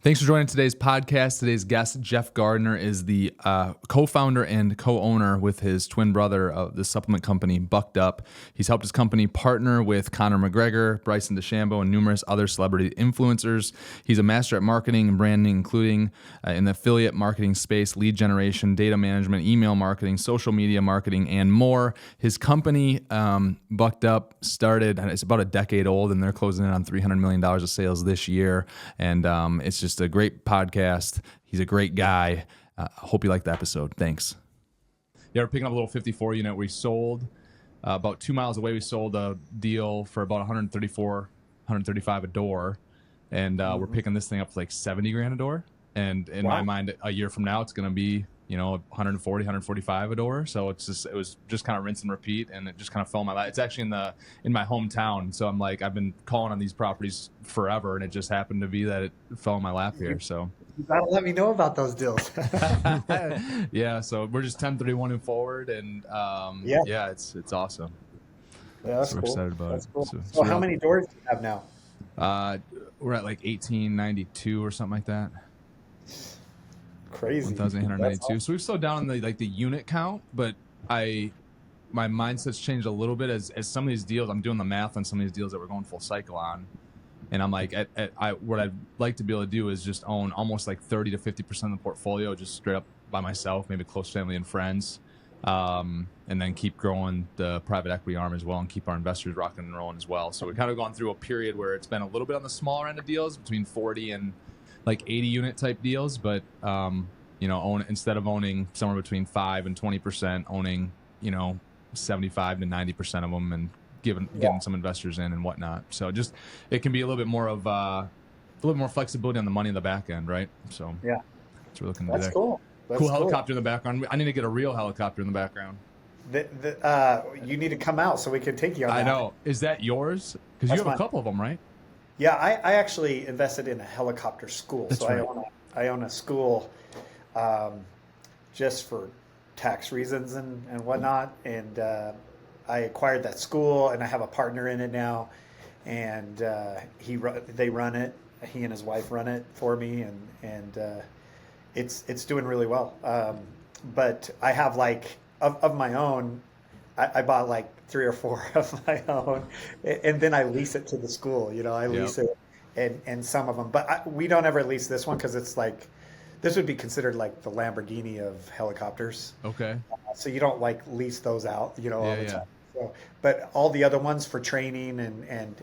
Thanks for joining today's podcast. Today's guest, Jeff Gardner, is the co-founder and co-owner with his twin brother of the supplement company, Bucked Up. He's helped his company partner with Conor McGregor, Bryson DeChambeau, and numerous other celebrity influencers. He's a master at marketing and branding, including in the affiliate marketing space, lead generation, data management, email marketing, social media marketing, and more. His company, Bucked Up, started, it's about a decade old, and they're closing in on $300 million of sales this year. And it's just a great podcast. He's a great guy. Hope you like the episode. Thanks. Yeah, we're picking up a little 54 unit. We sold about 2 miles away. We sold a deal for about 134, 135 a door, and we're picking this thing up for like 70 grand a door. And in my mind, a year from now, it's going to be 140, 145 a door. So it was just kind of rinse and repeat, and it just kind of fell in my lap. It's actually in my hometown, so I'm like, I've been calling on these properties forever, and it just happened to be that it fell in my lap here. So you gotta let me know about those deals. Yeah, so we're just 1031 and forward, and it's awesome. Yeah, that's so we're cool. excited about that's it. Cool. So how many doors do you have now? We're at like 1892 or something like that. Crazy. 1,892. Awesome. So we've slowed down on the unit count, but my mindset's changed a little bit as some of these deals, I'm doing the math on some of these deals that we're going full cycle on, and I'm like, what I'd like to be able to do is just own almost like 30 to 50% of the portfolio just straight up by myself, maybe close family and friends, and then keep growing the private equity arm as well and keep our investors rocking and rolling as well. So we've kind of gone through a period where it's been a little bit on the smaller end of deals, between 40 and like 80 unit type deals, but instead of owning somewhere between 5 and 20%, owning 75 to 90% of them, and getting some investors in and whatnot. So just it can be a little bit more of a little more flexibility on the money in the back end, right? So yeah, that's what we're looking to that's do there. Cool. That's cool helicopter in the background. I need to get a real helicopter in the background. You need to come out so we can take you on that. I know. Is that yours? Because you have a couple of them, right? Yeah, I actually invested in a helicopter school. That's right. I own a school just for tax reasons and whatnot. And I acquired that school, and I have a partner in it now. And they run it. He and his wife run it for me, and it's doing really well. But I have of my own. I bought like 3 or 4 of my own, and then I lease it to the school. I lease it, and some of them. But we don't ever lease this one because it's like, this would be considered like the Lamborghini of helicopters. Okay. So you don't lease those out, all the time. So, but all the other ones for training and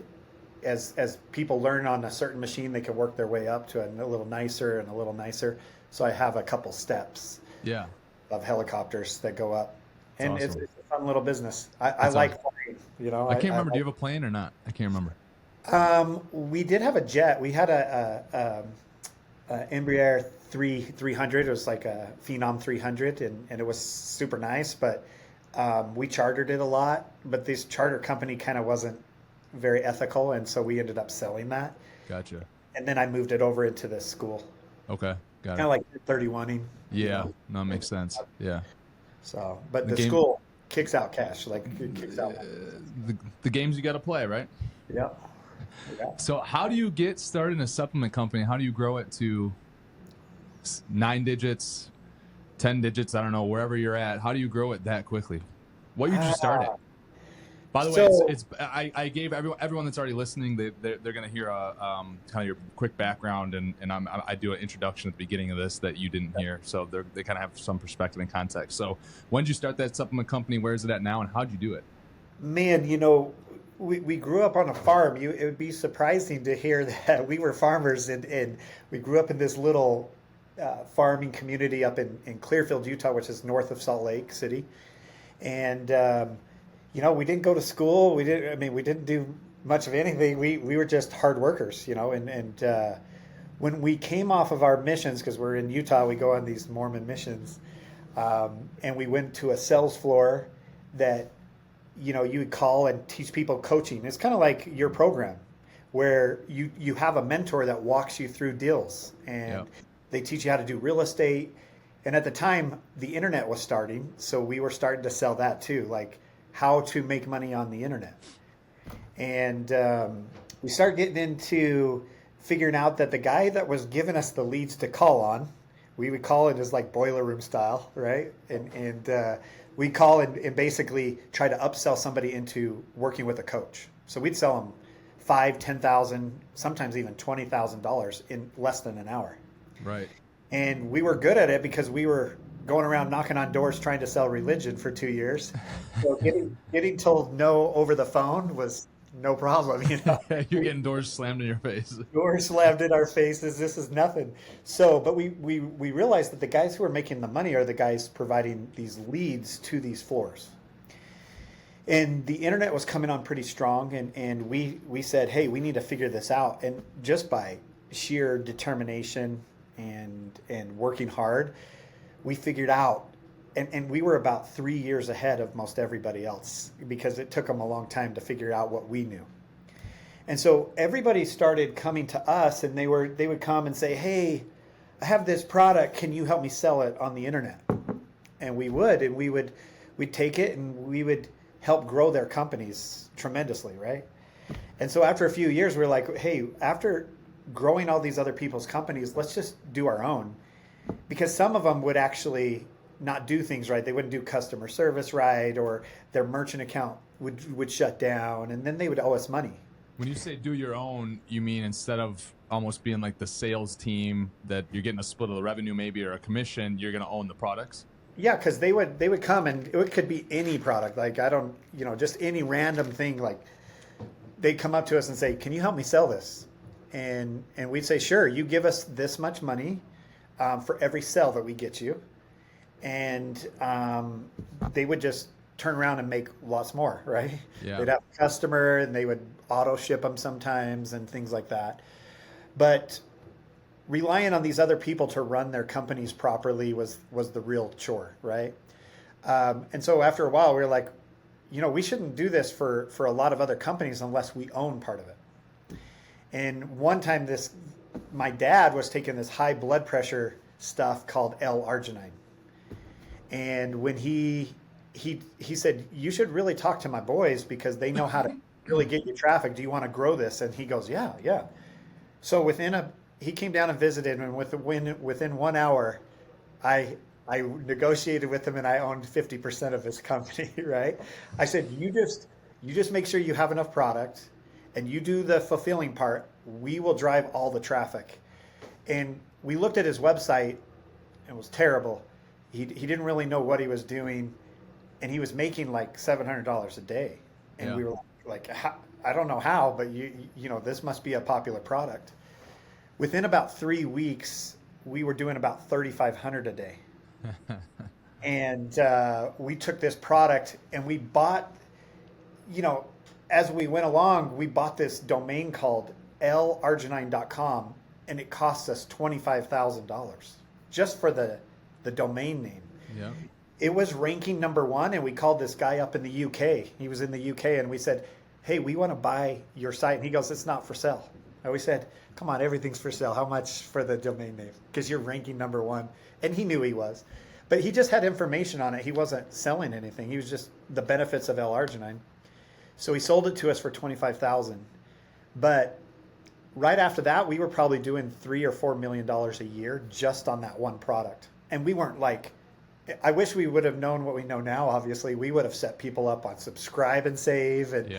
as people learn on a certain machine, they can work their way up to a little nicer and a little nicer. So I have a couple steps. Yeah. Of helicopters that go up. And awesome. It's a fun little business. I like flying, I can't remember. Do you have a plane or not? I can't remember. We did have a jet. We had a Embraer 300. It was like a Phenom 300, and it was super nice. But we chartered it a lot. But this charter company kind of wasn't very ethical, and so we ended up selling that. Gotcha. And then I moved it over into this school. Okay, got it. Kind of like 31ing. Yeah, no, it makes sense. Yeah. So, but the school kicks out cash, it kicks out. The games you got to play, right? Yeah. So how do you get started in a supplement company? How do you grow it to 9 digits, 10 digits? I don't know, wherever you're at. How do you grow it that quickly? What year did you start it? By the way, I gave everyone that's already listening, they're going to hear kind of your quick background, and I do an introduction at the beginning of this that you didn't hear, so they kind of have some perspective and context. So when did you start that supplement company? Where is it at now, and how'd you do it? Man, we grew up on a farm. It would be surprising to hear that we were farmers, and we grew up in this little farming community up in Clearfield, Utah, which is north of Salt Lake City, and we didn't go to school. We didn't do much of anything. We were just hard workers, and when we came off of our missions, because we're in Utah, we go on these Mormon missions, and we went to a sales floor that, you would call and teach people coaching. It's kind of like your program where you have a mentor that walks you through deals, and they teach you how to do real estate. And at the time, the internet was starting, so we were starting to sell that too, like how to make money on the internet. And we started getting into figuring out that the guy that was giving us the leads to call on, we would call it as like boiler room style, right? And we call and basically try to upsell somebody into working with a coach. So we'd sell them $5,000, $10,000, sometimes even $20,000 in less than an hour. Right. And we were good at it because we were going around knocking on doors trying to sell religion for 2 years. So getting told no over the phone was no problem. You're getting doors slammed in your face. Doors slammed in our faces. This is nothing. So, but we realized that the guys who are making the money are the guys providing these leads to these floors. And the internet was coming on pretty strong, and we said, hey, we need to figure this out. And just by sheer determination and working hard, we figured out, and we were about 3 years ahead of most everybody else because it took them a long time to figure out what we knew. And so everybody started coming to us, and they would come and say, hey, I have this product. Can you help me sell it on the internet? And we'd take it and we would help grow their companies tremendously, right? And so after a few years, we were like, hey, after growing all these other people's companies, let's just do our own. Because some of them would actually not do things right. They wouldn't do customer service right, or their merchant account would shut down, and then they would owe us money. When you say do your own, you mean instead of almost being like the sales team that you're getting a split of the revenue maybe or a commission, you're going to own the products? Yeah, because they would come, and it could be any product. Like, just any random thing. Like, they'd come up to us and say, can you help me sell this? And we'd say, sure, you give us this much money for every sale that we get you. And they would just turn around and make lots more, right? Yeah. They'd have a customer, and they would auto ship them sometimes and things like that. But relying on these other people to run their companies properly was the real chore, right? And so after a while, we were like, we shouldn't do this for a lot of other companies unless we own part of it. And one time, my dad was taking this high blood pressure stuff called L-arginine. And when he said, you should really talk to my boys because they know how to really get you traffic. Do you want to grow this? And he goes, yeah. So he came down and visited, and within 1 hour, I negotiated with him, and I owned 50% of his company, right? I said, you just make sure you have enough product, and you do the fulfilling part. We will drive all the traffic. And we looked at his website, and it was terrible. He didn't really know what he was doing, and he was making like $700 a day. And we were like, I don't know how, but this must be a popular product. Within about 3 weeks, we were doing about $3,500 a day. And we took this product, and we bought, as we went along, we bought this domain called larginine.com, and it cost us $25,000 just for the domain name. Yeah. It was ranking #1, and we called this guy up in the UK. He was in the UK, and we said, hey, we want to buy your site. And he goes, it's not for sale. And we said, come on, everything's for sale. How much for the domain name? Because you're ranking #1. And he knew he was. But he just had information on it. He wasn't selling anything. He was just the benefits of L-arginine. So he sold it to us for $25,000. But right after that, we were probably doing $3 or $4 million a year just on that one product. And we weren't like, I wish we would have known what we know now, obviously. We would have set people up on subscribe and save and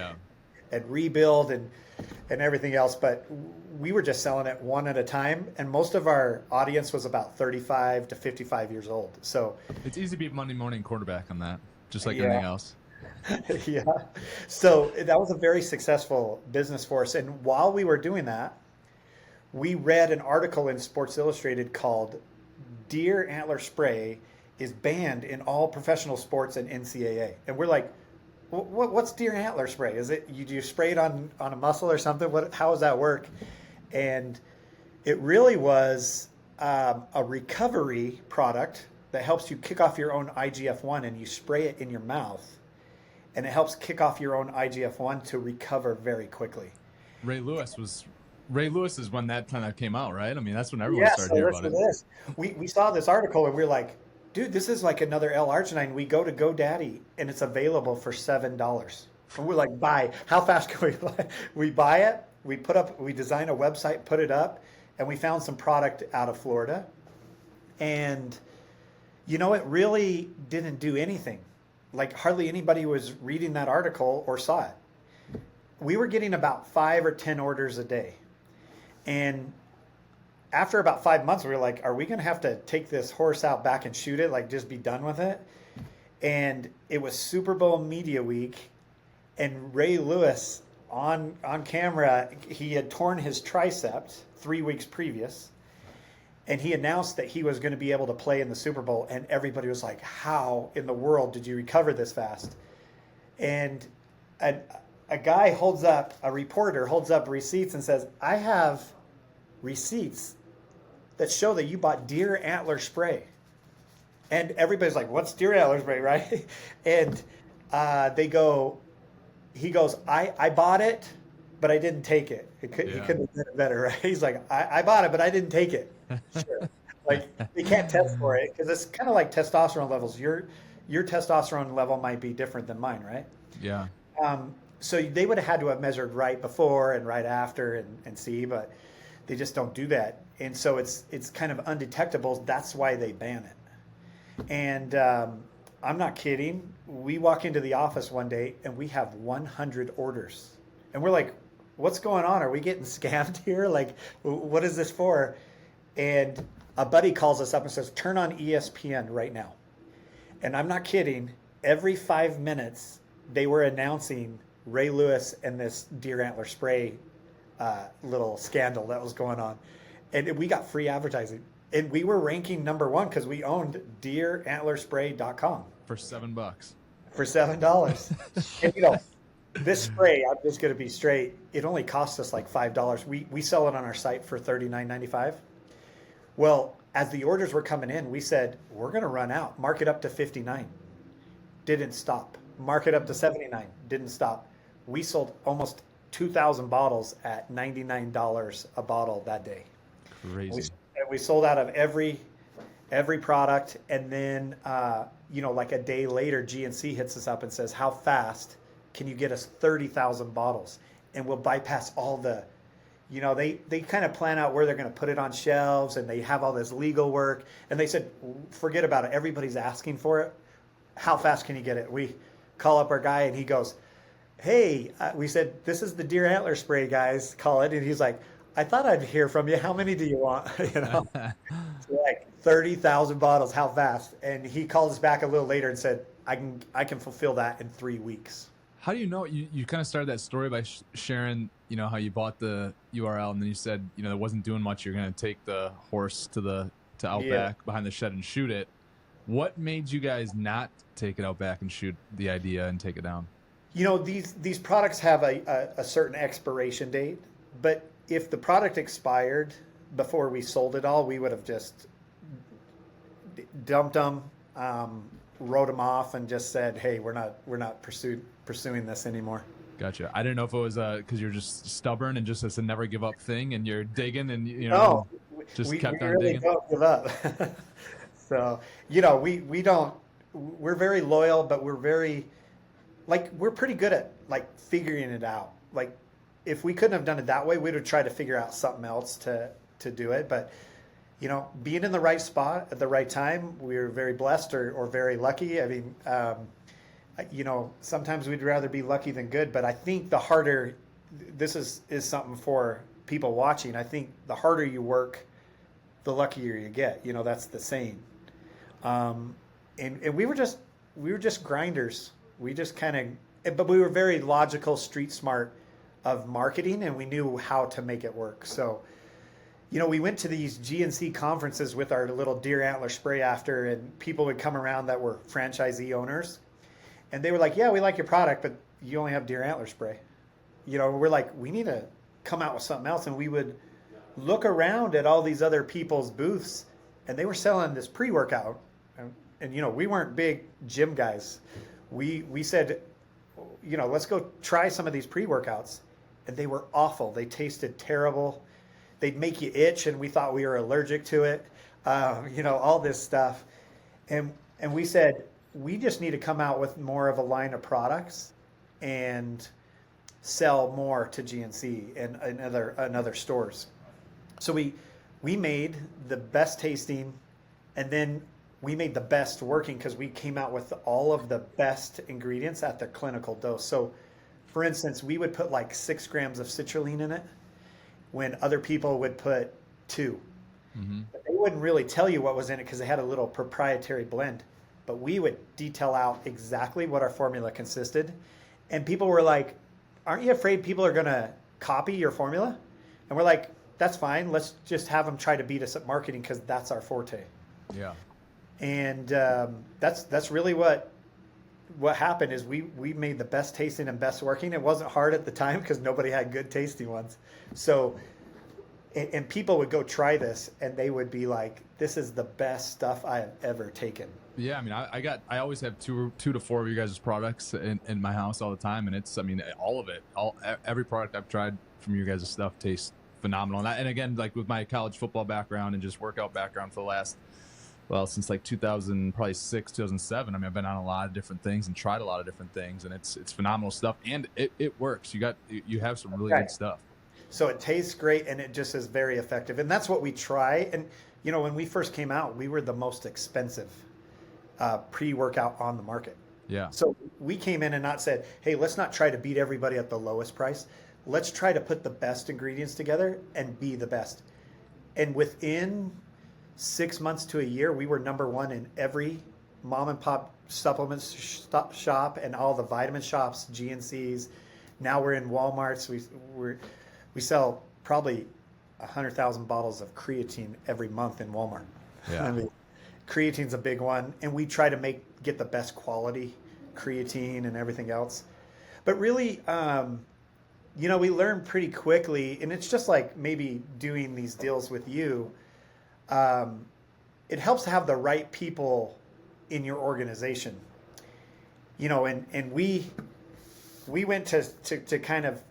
rebuild and everything else. But we were just selling it one at a time. And most of our audience was about 35 to 55 years old. So it's easy to be Monday morning quarterback on that, just like anything else. Yeah. So that was a very successful business for us. And while we were doing that, we read an article in Sports Illustrated called Deer Antler Spray is banned in all professional sports and NCAA. And we're like, what's deer antler spray? Is it, do you spray it on a muscle or something? How does that work? And it really was a recovery product that helps you kick off your own IGF-1, and you spray it in your mouth. And it helps kick off your own IGF-1 to recover very quickly. Ray Lewis is when that kind of came out, right? I mean, that's when everyone started hearing about it. This. We saw this article, and we were like, dude, this is like another L-arginine. We go to GoDaddy, and it's available for $7. And we're like, buy. How fast can we buy? We buy it, we designed a website, put it up, and we found some product out of Florida. And, it really didn't do anything. Like hardly anybody was reading that article or saw it. We were getting about 5 or 10 orders a day. And after about 5 months, we were like, are we going to have to take this horse out back and shoot it? Like just be done with it? And it was Super Bowl media week, and Ray Lewis on camera, he had torn his tricep 3 weeks previous, and he announced that he was going to be able to play in the Super Bowl, and everybody was like, how in the world did you recover this fast? And a guy a reporter holds up receipts and says, I have receipts that show that you bought deer antler spray. And everybody's like, what's deer antler spray, right? And he goes, I bought it, but I didn't take it. He couldn't have done it better, right? He's like, I bought it, but I didn't take it. Sure. Like, you can't test for it because it's kind of like testosterone levels. Your testosterone level might be different than mine, right? Yeah. So they would have had to have measured right before and right after and see, but they just don't do that. And so it's kind of undetectable. That's why they ban it. And I'm not kidding. We walk into the office one day and we have 100 orders. And we're like, what's going on? Are we getting scammed here? Like, what is this for? And a buddy calls us up and says, turn on ESPN right now. And I'm not kidding. Every 5 minutes, they were announcing Ray Lewis and this deer antler spray little scandal that was going on. And we got free advertising. And we were ranking number 1 because we owned deerantlerspray.com. For $7. For $7. And this spray, I'm just going to be straight, it only cost us like $5. We sell it on our site for $39.95. Well, as the orders were coming in, we said, we're going to run out. Mark it up to $59. Didn't stop. Mark it up to $79. Didn't stop. We sold almost 2,000 bottles at $99 a bottle that day. Crazy. We sold out of every product, and then like a day later, GNC hits us up and says, how fast can you get us 30,000 bottles? And we'll bypass all the, they kind of plan out where they're going to put it on shelves, and they have all this legal work. And they said, forget about it. Everybody's asking for it. How fast can you get it? We call up our guy, and he goes, hey, we said, this is the deer antler spray, guys, call it. And he's like, I thought I'd hear from you. How many do you want? So like 30,000 bottles. How fast? And he called us back a little later and said, I can fulfill that in 3 weeks. How do you know? You kind of started that story by sharing, how you bought the URL, and then you said, it wasn't doing much. You're going to take the horse to Outback behind the shed and shoot it. What made you guys not take it out back and shoot the idea and take it down? These products have a certain expiration date, but if the product expired before we sold it all, we would have just dumped them, wrote them off, and just said, "Hey, we're not pursuing this anymore." Gotcha. I didn't know if it was because you're just stubborn and just it's a never give up thing, and you're digging and we kept on really digging. Don't give up. So we don't. We're very loyal, but we're very we're pretty good at figuring it out. If we couldn't have done it that way, we'd have tried to figure out something else to do it. But, being in the right spot at the right time, we were very blessed or very lucky. I mean, sometimes we'd rather be lucky than good. But I think the harder, this is something for people watching. I think the harder you work, the luckier you get. That's the saying. And we were just grinders. We just but we were very logical, street smart of marketing, and we knew how to make it work. So, we went to these GNC conferences with our little deer antler spray after, and people would come around that were franchisee owners, and they were like, yeah, we like your product, but you only have deer antler spray. We're like, we need to come out with something else. And we would look around at all these other people's booths, and they were selling this pre-workout. And we weren't big gym guys. We said, let's go try some of these pre-workouts. And they were awful. They tasted terrible. They'd make you itch, and we thought we were allergic to it. All this stuff. And we said, we just need to come out with more of a line of products and sell more to GNC and other stores. So we made the best tasting, and then we made the best working because we came out with all of the best ingredients at the clinical dose. So, for instance, we would put like 6 grams of citrulline in it when other people would put 2. Mm-hmm. They wouldn't really tell you what was in it because they had a little proprietary blend. But we would detail out exactly what our formula consisted. And people were like, aren't you afraid people are going to copy your formula? And we're like, that's fine. Let's just have them try to beat us at marketing because that's our forte. Yeah. And that's really what happened is we made the best tasting and best working. It wasn't hard at the time because nobody had good tasting ones. So, and people would go try this and they would be like, this is the best stuff I have ever taken. Yeah, I mean, I always have two to four of you guys' products in my house all the time, and it's, I mean, all of it, every product I've tried from you guys' stuff tastes phenomenal. And again, like with my college football background and just workout background for the last, well, since like 2006, 2007, I mean, I've been on a lot of different things and tried a lot of different things, and it's phenomenal stuff, and it works. You have some really good stuff. So it tastes great, and it just is very effective, and that's what we try. And you know, when we first came out, we were the most expensive pre-workout on the market. Yeah. So we came in and not said, hey, let's not try to beat everybody at the lowest price. Let's try to put the best ingredients together and be the best. And within 6 months to a year, we were number 1 in every mom and pop supplements shop and all the vitamin shops, GNCs. Now we're in Walmart's. We sell probably 100,000 bottles of creatine every month in Walmart. Yeah. I mean, creatine's a big one, and we try to get the best quality creatine and everything else. But really, you know, we learn pretty quickly, and it's just like maybe doing these deals with you. It helps to have the right people in your organization. You know, and we went to kind of,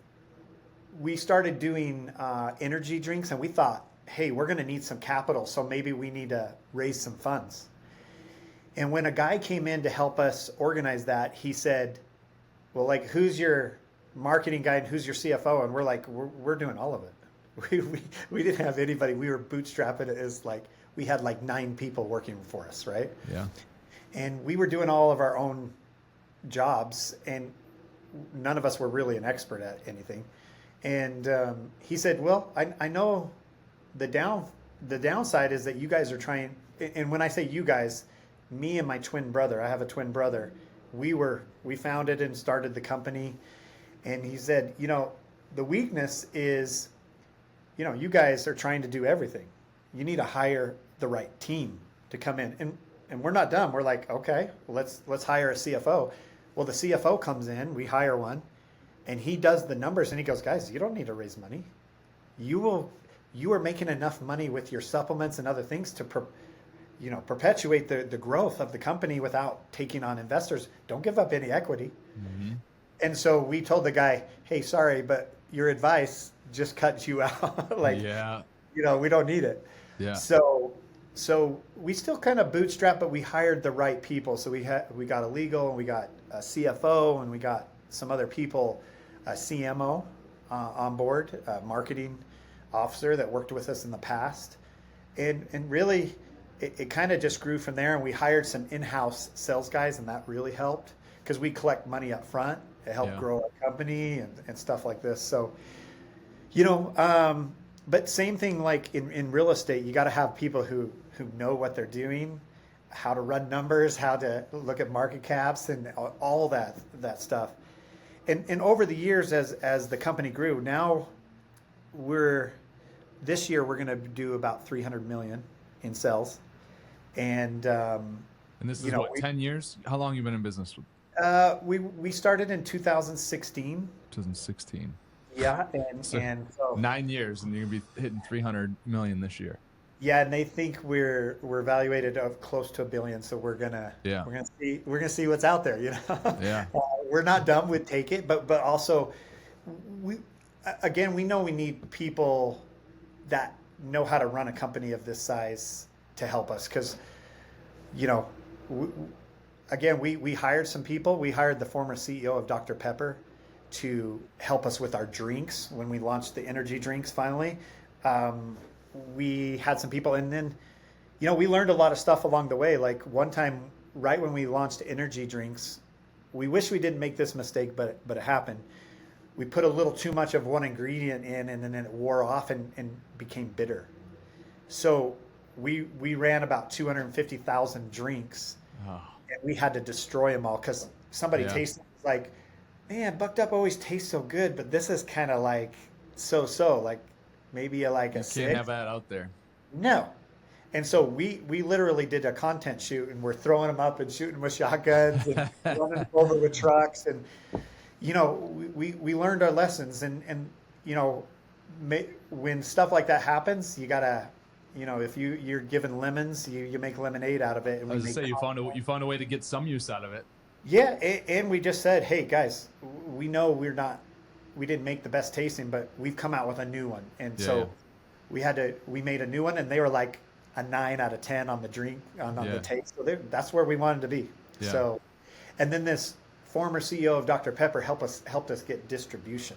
we started doing energy drinks, and we thought, hey, we're going to need some capital, so maybe we need to raise some funds. And when a guy came in to help us organize that, he said, well, like, who's your marketing guy and who's your CFO? And we're like, we're doing all of it. We didn't have anybody. We were bootstrapping it as like, we had like 9 people working for us, right? Yeah. And we were doing all of our own jobs, and none of us were really an expert at anything. And he said, well, I know the downside is that you guys are trying, and when I say you guys, me and my twin brother, I have a twin brother, we founded and started the company. And he said, you know, the weakness is, you know, you guys are trying to do everything. You need to hire the right team to come in. And we're not dumb. We're like, okay, let's hire a CFO. Well, the CFO comes in, we hire one, and he does the numbers, and he goes, guys, you don't need to raise money. You are making enough money with your supplements and other things to perpetuate the growth of the company without taking on investors. Don't give up any equity. Mm-hmm. And so we told the guy, hey, sorry, but your advice just cuts you out. Like, yeah, you know, we don't need it. Yeah. So we still kind of bootstrap, but we hired the right people. So we got a legal, and we got a CFO, and we got some other people, a CMO on board, a marketing officer that worked with us in the past. And really, it kind of just grew from there. And we hired some in-house sales guys, and that really helped because we collect money up front. It helped grow our company and stuff like this. So, you know, but same thing like in real estate, you got to have people who know what they're doing, how to run numbers, how to look at market caps, and all that stuff. And over the years, as the company grew, now this year we're going to do about 300 million in sales. And this is 10 years? How long have you been in business? We started in 2016. 2016. Yeah, and so 9 years, and you're gonna be hitting 300 million this year. Yeah, and they think we're valuated of close to $1 billion, so we're gonna see what's out there. You know, yeah, we're not dumb. We'd take it, but also we know we need people that know how to run a company of this size to help us, because you know, we hired some people. We hired the former CEO of Dr. Pepper to help us with our drinks when we launched the energy drinks finally. We had some people, and then, we learned a lot of stuff along the way. Like one time, right when we launched energy drinks, we wish we didn't make this mistake, but it happened. We put a little too much of one ingredient in, and then it wore off and became bitter. So we ran about 250,000 drinks, and we had to destroy them all because somebody tasted it, was like, man, Bucked Up always tastes so good, but this is kind of like so, like maybe like a 6. Can't have that out there. No. And so we literally did a content shoot, and we're throwing them up and shooting with shotguns and running them over with trucks. And, we learned our lessons. And when stuff like that happens, you got to, if you're given lemons, you make lemonade out of it. And I was going to say, you found a way to get some use out of it. Yeah. And we just said, hey, guys, we know we didn't make the best tasting, but we've come out with a new one. And so we made a new one, and they were like a 9 out of 10 on the drink, on the taste. So that's where we wanted to be. Yeah. So, and then this former CEO of Dr. Pepper helped us get distribution.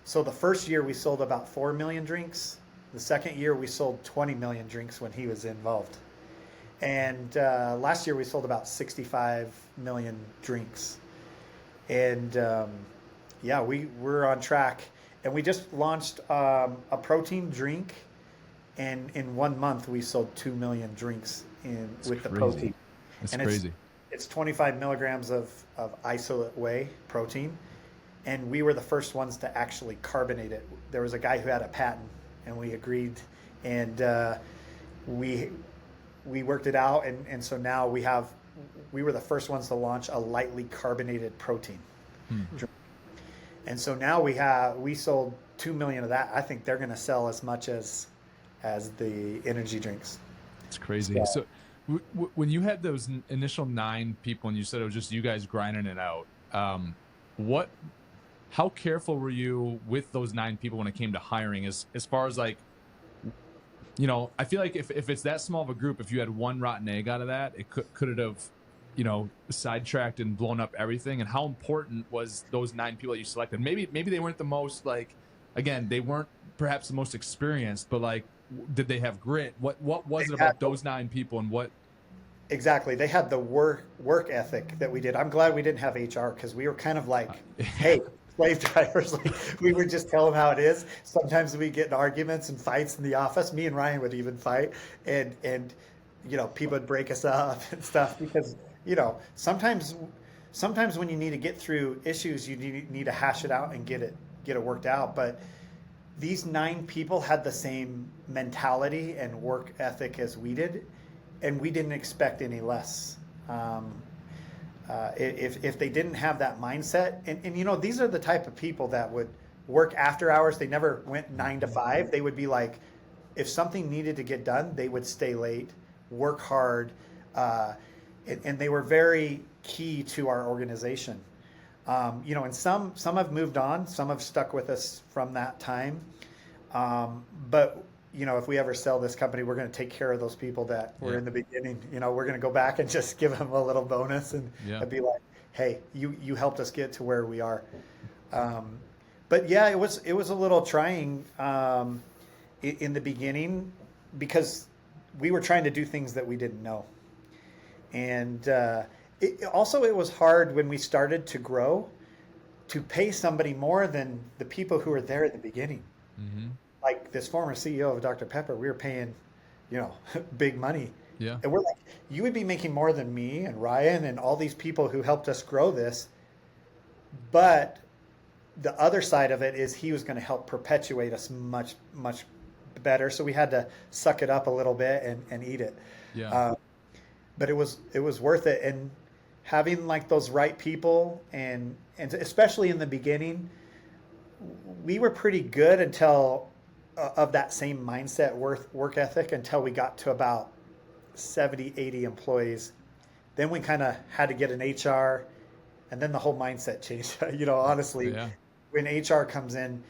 So the first year we sold about 4 million drinks. The second year we sold 20 million drinks when he was involved. And last year we sold about 65 million drinks. And we're on track. And we just launched a protein drink, and in 1 month we sold 2 million drinks with the protein. That's crazy. It's 25 milligrams of isolate whey protein, and we were the first ones to actually carbonate it. There was a guy who had a patent, and we agreed, and we worked it out, and so now we were the first ones to launch a lightly carbonated protein drink. And so now we sold 2 million of that. I think they're going to sell as much as the energy drinks. It's crazy. So when you had those initial 9 people and you said it was just you guys grinding it out, how careful were you with those 9 people when it came to hiring, as far as like, I feel like if it's that small of a group, if you had one rotten egg out of that, it could it have, sidetracked and blown up everything? And how important was those 9 people that you selected? Maybe they weren't the most, like, again, they weren't perhaps the most experienced, but like, did they have grit? What was it about those 9 people, and what? Exactly. They had the work ethic that we did. I'm glad we didn't have HR, because we were kind of like, hey, slave drivers. Like, we would just tell them how it is. Sometimes we get in arguments and fights in the office. Me and Ryan would even fight, and people would break us up and stuff, because sometimes when you need to get through issues, you need to hash it out and get it worked out. But these 9 people had the same mentality and work ethic as we did, and we didn't expect any less. If they didn't have that mindset, and these are the type of people that would work after hours. They never went 9 to 5. They would be like, if something needed to get done, they would stay late, work hard, and they were very key to our organization. And some have moved on, some have stuck with us from that time. But if we ever sell this company, we're going to take care of those people that were in the beginning. We're going to go back and just give them a little bonus and be like, hey, you helped us get to where we are. But yeah, it was a little trying in the beginning, because we were trying to do things that we didn't know. And it was hard when we started to grow to pay somebody more than the people who were there at the beginning. Mm-hmm. Like this former CEO of Dr. Pepper, we were paying, big money. Yeah. And we're like, you would be making more than me and Ryan and all these people who helped us grow this. But the other side of it is he was going to help perpetuate us much, much better. So we had to suck it up a little bit and eat it. Yeah. But it was worth it. And having like those right people, and especially in the beginning, we were pretty good until of that same mindset, work ethic, until we got to about 70, 80 employees. Then we kind of had to get an HR, and then the whole mindset changed. Honestly, when HR comes in,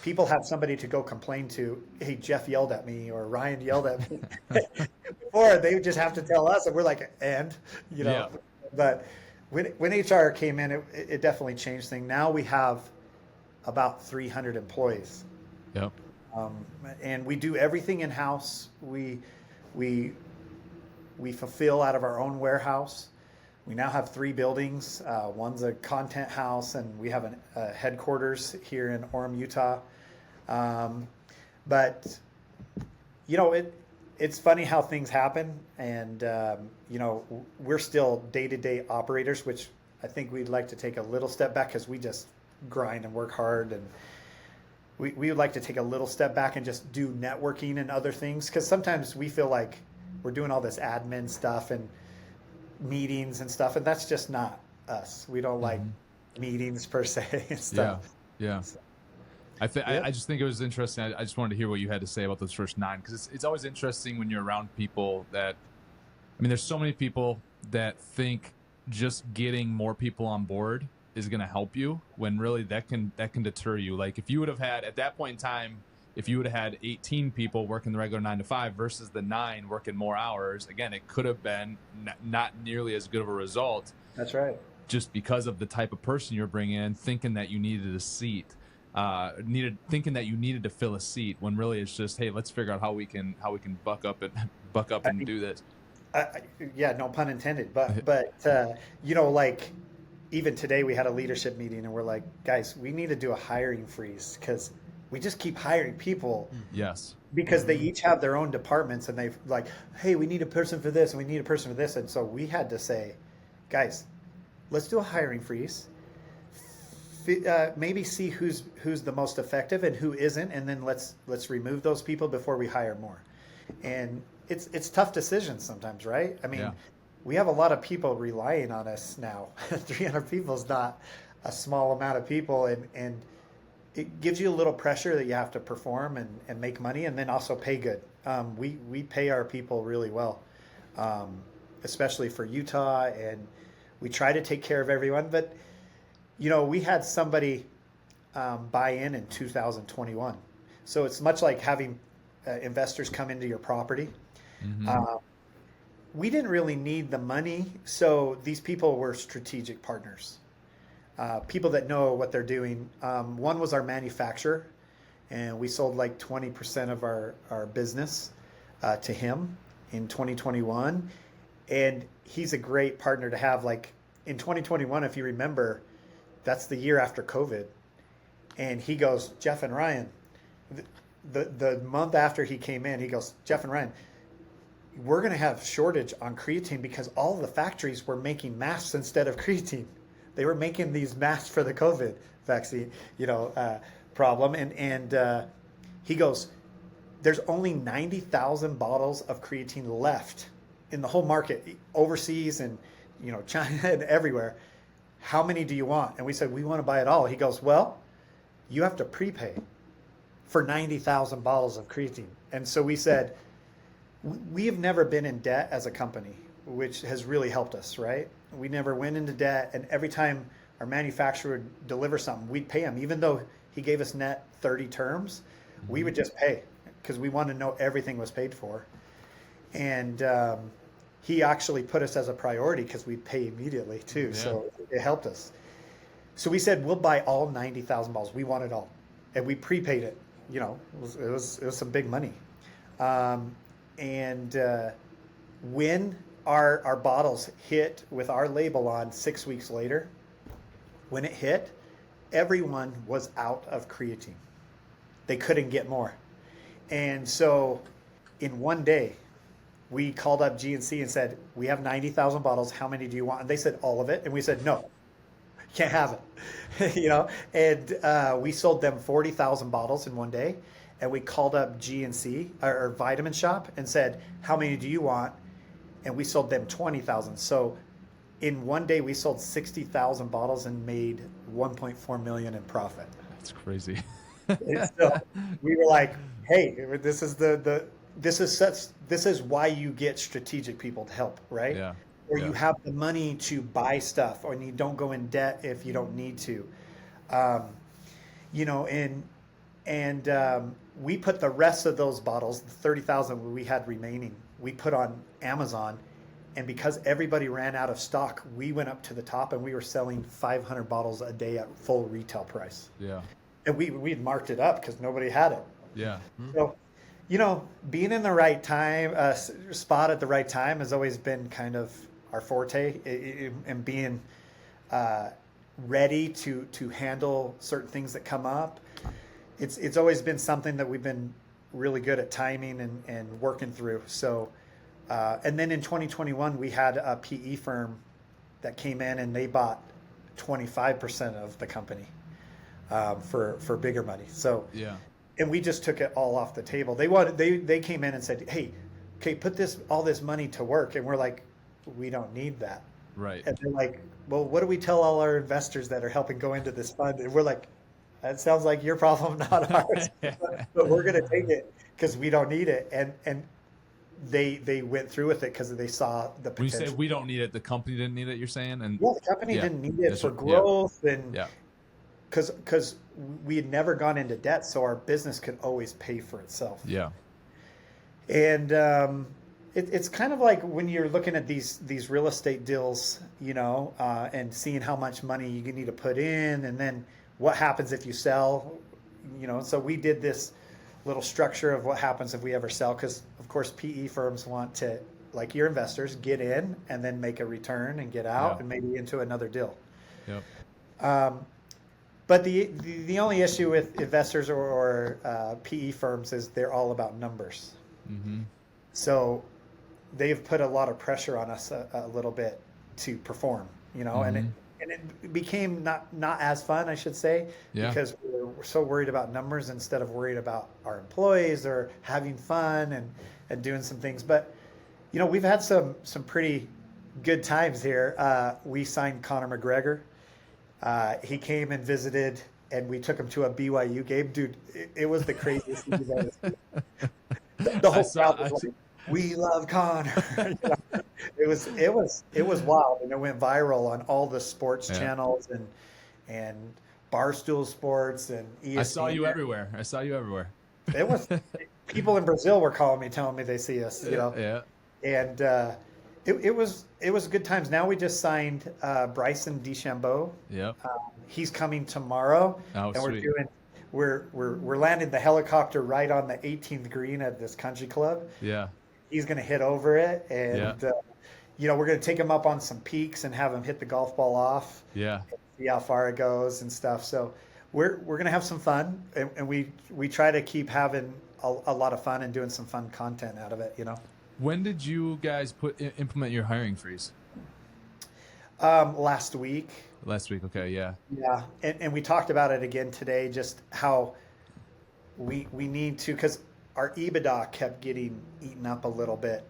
people have somebody to go complain to. Hey, Jeff yelled at me, or Ryan yelled at me. Before, they would just have to tell us, and we're like, but when HR came in, it definitely changed things. Now we have about 300 employees. Yep. And we do everything in house. We fulfill out of our own warehouse. We now have 3 buildings. One's a content house, and we have a headquarters here in Orem, Utah. But it's funny how things happen, and we're still day-to-day operators, which I think we'd like to take a little step back because we just grind and work hard, and we would like to take a little step back and just do networking and other things, because sometimes we feel like we're doing all this admin stuff and meetings and stuff, and that's just not us. We don't like meetings per se and stuff. Yeah. So, I just think it was interesting. I just wanted to hear what you had to say about those first 9, because it's always interesting when you're around people that, I mean, there's so many people that think just getting more people on board is going to help you, when really that can deter you. Like, if you would have had, at that point in time, if you would have had 18 people working the regular 9 to 5 versus the 9 working more hours, again, it could have been not nearly as good of a result. That's right. Just because of the type of person you're bringing in, thinking that you needed a seat, thinking that you needed to fill a seat, when really it's just, hey, let's figure out how we can buck up and do this. Yeah, no pun intended. But like, even today we had a leadership meeting, and we're like, guys, we need to do a hiring freeze, because we just keep hiring people. Yes. Because they each have their own departments, and they've like, hey, we need a person for this, and we need a person for this. And so we had to say, guys, let's do a hiring freeze. Maybe see who's the most effective and who isn't, and then let's remove those people before we hire more. And it's tough decisions sometimes, right? I mean, we have a lot of people relying on us now. 300 people is not a small amount of people, and it gives you a little pressure that you have to perform and make money, and then also pay good. We pay our people really well, especially for Utah, and we try to take care of everyone. But we had somebody buy in 2021, so it's much like having investors come into your property. We didn't really need the money, so these people were strategic partners. People that know what they're doing. One was our manufacturer, and we sold like 20% of our business to him in 2021. And he's a great partner to have. Like in 2021, if you remember, that's the year after COVID. And he goes, Jeff and Ryan, the month after he came in, he goes, Jeff and Ryan, we're going to have shortage on creatine because all the factories were making masks instead of creatine. They were making these masks for the COVID vaccine, problem. And he goes, there's only 90,000 bottles of creatine left in the whole market, overseas and, China and everywhere. How many do you want? And we said, we want to buy it all. He goes, well, you have to prepay for 90,000 bottles of creatine. And so we said, we have never been in debt as a company, which has really helped us, right? We never went into debt, and every time our manufacturer would deliver something, we'd pay him. Even though he gave us net 30 terms, we would just pay because we wanted to know everything was paid for. And he actually put us as a priority because we'd pay immediately too, so it helped us. So we said, we'll buy all 90,000 bottles. We want it all. And we prepaid it. It was some big money. When our bottles hit with our label on 6 weeks later, when it hit, everyone was out of creatine. They couldn't get more. And so in one day, we called up GNC and said, we have 90,000 bottles. How many do you want? And they said, all of it. And we said, no, can't have it. And we sold them 40,000 bottles in one day. And we called up GNC, or Vitamin Shop, and said, how many do you want? And we sold them 20,000. So in one day, we sold 60,000 bottles and made 1.4 million in profit. That's crazy. So we were like, hey, this is why you get strategic people to help, right? Yeah. Or you have the money to buy stuff, or you don't go in debt if you don't need to. We put the rest of those bottles, the 30,000 we had remaining, we put on Amazon, And because everybody ran out of stock, we went up to the top and we were selling 500 bottles a day at full retail price. Yeah. And we'd marked it up because nobody had it. Yeah. So, being in the right time, spot at the right time has always been kind of our forte, and being ready to handle certain things that come up. It's always been something that we've been really good at timing and working through. So, and then in 2021, we had a PE firm that came in and they bought 25% of the company for bigger money. So, Yeah. and we just took it all off the table. They came in and said, "Hey, okay, put all this money to work," and we're like, "We don't need that." Right. And they're like, "Well, what do we tell all our investors that are helping go into this fund?" And we're like, "That sounds like your problem, not ours. But we're going to take it because we don't need it." And they went through with it because they saw the When you potential. say we don't need it, the company didn't need it, you're saying? And Yeah, the company Yeah. didn't need it That's for right. growth, and yeah. because we had never gone into debt, so our business could always pay for itself. Yeah. And it's kind of like when you're looking at these real estate deals, and seeing how much money you need to put in, and then what happens if you sell, So we did this little structure of what happens if we ever sell, because of course PE firms want to, like your investors, get in and then make a return and get out, Yeah. and maybe into another deal. Yep. But the only issue with investors or PE firms is they're all about numbers. Mm-hmm. So they've put a lot of pressure on us a little bit to perform, and it became not as fun, I should say, Yeah. because we're so worried about numbers instead of worried about our employees or having fun and doing some things. But we've had some pretty good times here. We signed Conor McGregor. He came and visited, and we took him to a BYU game. Dude, it was the craziest thing you've ever seen. The whole crowd was like, "We love Conor." It was wild, and it went viral on all the sports channels and Barstool Sports and ESPN. I saw you everywhere. It was people in Brazil were calling me, telling me they see us. Yeah. And it was good times. Now we just signed Bryson DeChambeau. Yep. He's coming tomorrow, Oh, and sweet. we're landing the helicopter right on the 18th green at this country club. Yeah. He's going to hit over it, and we're going to take him up on some peaks and have him hit the golf ball off. Yeah. See how far it goes and stuff. So we're going to have some fun, and we try to keep having a lot of fun and doing some fun content out of it. When did you guys implement your hiring freeze? Last week. Last week. Okay. Yeah. Yeah, and we talked about it again today, just how we need to, because our EBITDA kept getting eaten up a little bit,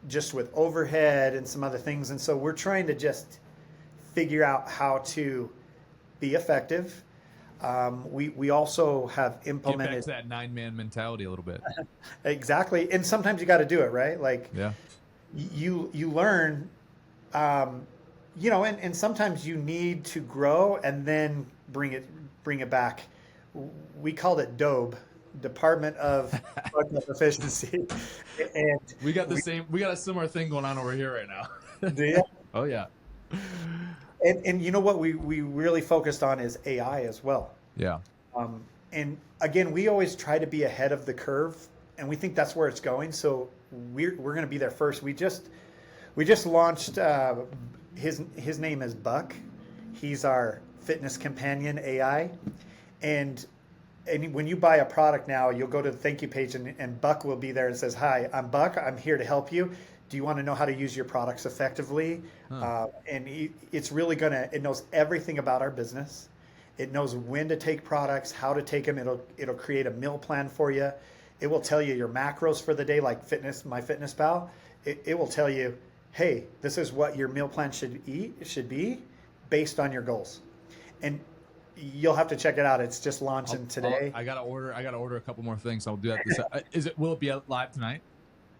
just with overhead and some other things, and so we're trying to just figure out how to be effective. We also have implemented Get back to that 9-man mentality a little bit. exactly, and sometimes you got to do it right. Like Yeah. you learn, and sometimes you need to grow and then bring it back. We called it DOBE, Department of Business Efficiency, and We got a similar thing going on over here right now. do you? Oh yeah. And what we really focused on is AI as well. Yeah. And again, we always try to be ahead of the curve, and we think that's where it's going. So we're going to be there first. We just launched. His name is Buck. He's our fitness companion AI, and when you buy a product now, you'll go to the thank you page, and Buck will be there and says, "Hi, I'm Buck. I'm here to help you. Do you want to know how to use your products effectively?" And it's really it knows everything about our business. It knows when to take products, how to take them. It'll create a meal plan for you. It will tell you your macros for the day, like MyFitnessPal. It will tell you, hey, this is what your meal plan should be based on your goals. And you'll have to check it out. It's just launching today. I gotta order a couple more things. I'll do that. Will it be live tonight?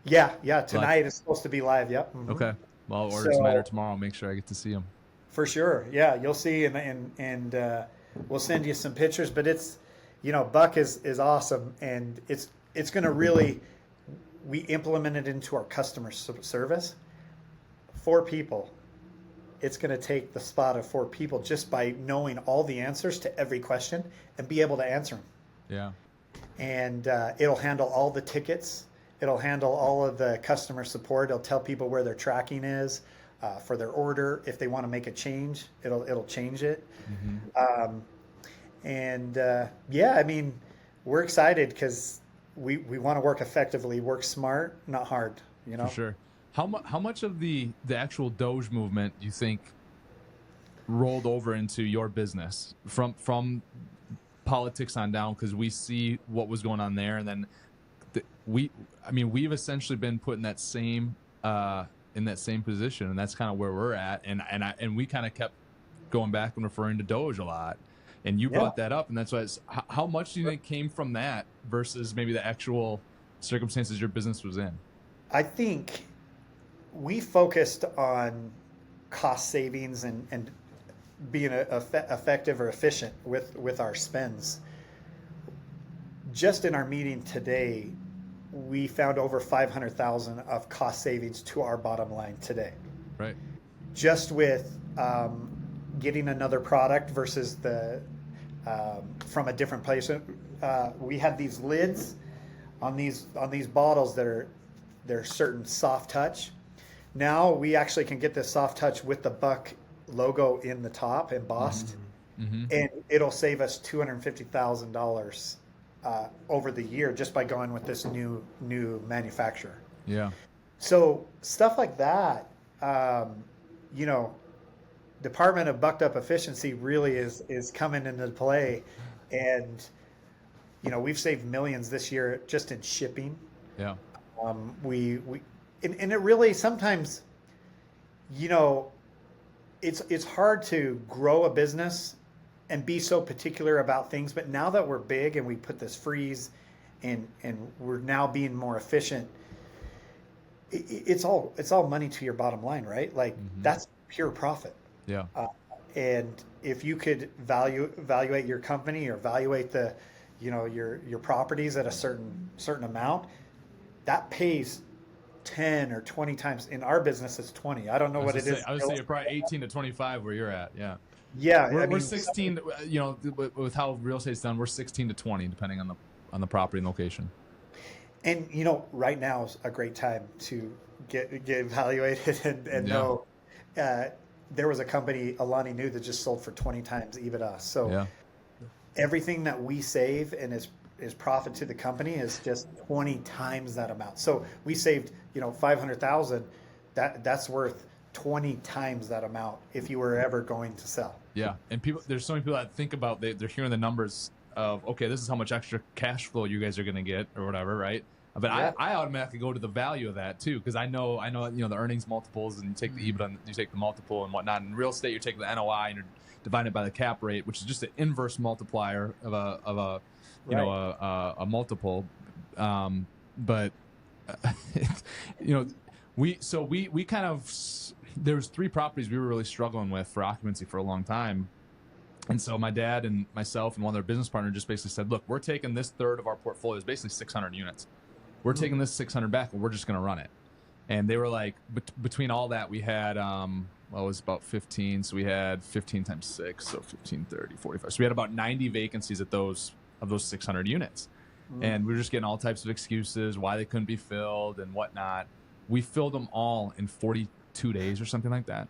Yeah. Tonight it's supposed to be live. Yep. Mm-hmm. Okay. Well, I'll order tonight or tomorrow. I'll make sure I get to see them. For sure. Yeah, you'll see, and we'll send you some pictures. But it's, Buck is awesome, and it's going to really, we implement it into our customer service. 4 people. It's going to take the spot of 4 people just by knowing all the answers to every question and be able to answer them. Yeah. And it'll handle all the tickets. It'll handle all of the customer support. It'll tell people where their tracking is for their order. If they want to make a change, it'll change it. Mm-hmm. Yeah, I mean, we're excited because we want to work effectively, work smart, not hard. You know. For sure. How much of the actual Doge movement do you think rolled over into your business from politics on down? Because we see what was going on there, and then we've essentially been put in that same position, and that's kind of where we're at. And we kind of kept going back and referring to Doge a lot, and you brought that up, and that's why. How much do you think came from that versus maybe the actual circumstances your business was in? I think we focused on cost savings and being effective or efficient with our spends. Just in our meeting today, we found over 500,000 of cost savings to our bottom line today. Right. Just with getting another product versus the from a different place. We had these lids on these bottles that are they're certain soft touch. Now we actually can get this soft touch with the Buck logo in the top embossed, and it'll save us $250,000 over the year just by going with this new manufacturer. Yeah. So stuff like that, Department of Bucked Up Efficiency really is coming into play, and we've saved millions this year just in shipping. Yeah. And it really sometimes, it's hard to grow a business and be so particular about things. But now that we're big and we put this freeze and we're now being more efficient, it's all money to your bottom line, right? Like that's pure profit. Yeah. And if you could evaluate your company or evaluate the, your properties at a certain amount, that pays 10 or 20 times. In our business, it's 20. I don't know what it is. I would say you're probably 18 to 25 where you're at. Yeah. Yeah. We're 16, with how real estate's done, we're 16 to 20, depending on the property and location. And, right now is a great time to get evaluated and know, there was a company Alani knew that just sold for 20 times EBITDA. So everything that we save and is profit to the company is just 20 times that amount. So we saved, 500,000. That's worth 20 times that amount if you were ever going to sell. Yeah, and there's so many people that think about they're hearing the numbers of, okay, this is how much extra cash flow you guys are going to get or whatever, right? But I automatically go to the value of that too, because I know the earnings multiples, and you take the EBITDA, and you take the multiple and whatnot. In real estate, you take the NOI and you're dividing it by the cap rate, which is just an inverse multiplier of a multiple. But we kind of, there was 3 properties we were really struggling with for occupancy for a long time. And so my dad and myself and one of their business partners just basically said, look, we're taking this third of our portfolio, is basically 600 units. We're taking this 600 back and we're just going to run it. And they were like, between all that, we had, it was about 15. So we had 15 times 6, so 15, 30, 45. So we had about 90 vacancies of those 600 units. And we were just getting all types of excuses why they couldn't be filled and whatnot. We filled them all in 42 days or something like that.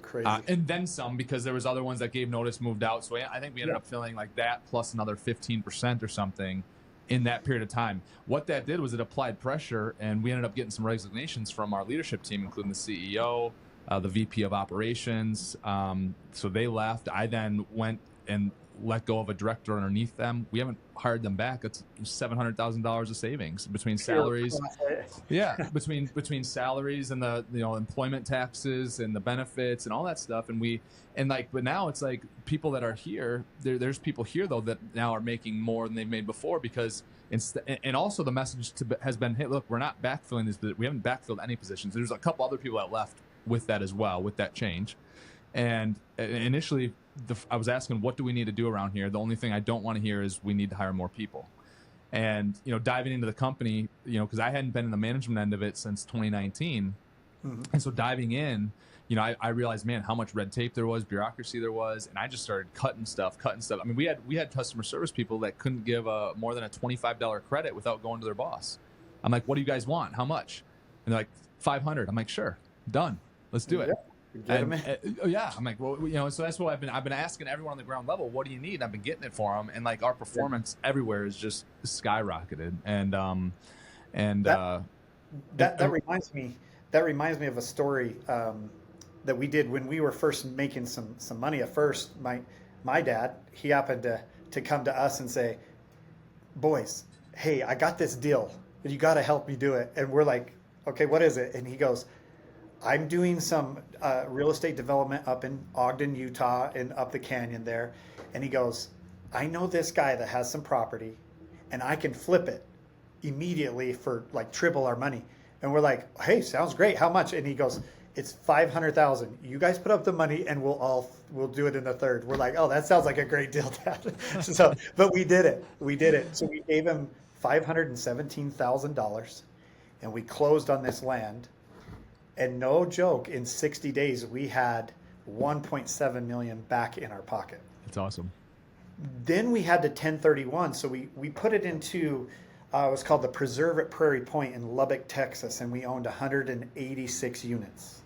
Crazy. And then some, because there was other ones that gave notice, moved out. So I think we ended up filling like that plus another 15% or something in that period of time. What that did was it applied pressure, and we ended up getting some resignations from our leadership team, including the CEO, the VP of operations. So they left. I then went and let go of a director underneath them. We haven't hired them back. It's $700,000 of savings between salaries. Between salaries and the employment taxes and the benefits and all that stuff. But now it's like people that are here. There's people here though that now are making more than they've made before, because and also the message has been, hey, look, we're not backfilling these. We haven't backfilled any positions. There's a couple other people that left with that as well, with that change. And initially, I was asking, what do we need to do around here? The only thing I don't want to hear is we need to hire more people. And, diving into the company, because I hadn't been in the management end of it since 2019. And so diving in, I realized, man, how much red tape there was, bureaucracy there was, and I just started cutting stuff. I mean, we had customer service people that couldn't give more than a $25 credit without going to their boss. I'm like, what do you guys want? How much? And they're like, 500. I'm like, sure, done. Let's do it. Get them in. Yeah, I'm like, well, so that's what I've been asking everyone on the ground level, what do you need? And I've been getting it for them, and like our performance everywhere is just skyrocketed. That reminds me of a story that we did when we were first making some money. At first, my dad, he happened to come to us and say, boys, hey, I got this deal. You got to help me do it. And we're like, okay, what is it? And he goes, I'm doing some real estate development up in Ogden, Utah, and up the canyon there. And he goes, I know this guy that has some property, and I can flip it immediately for like triple our money. And we're like, hey, sounds great. How much? And he goes, it's 500,000. You guys put up the money, and we'll do it in a third. We're like, oh, that sounds like a great deal, Dad. But we did it. So we gave him $517,000, and we closed on this land. And no joke, in 60 days, we had 1.7 million back in our pocket. That's awesome. Then we had to 1031. So we put it into, it was called the Preserve at Prairie Point in Lubbock, Texas. And we owned 186 units.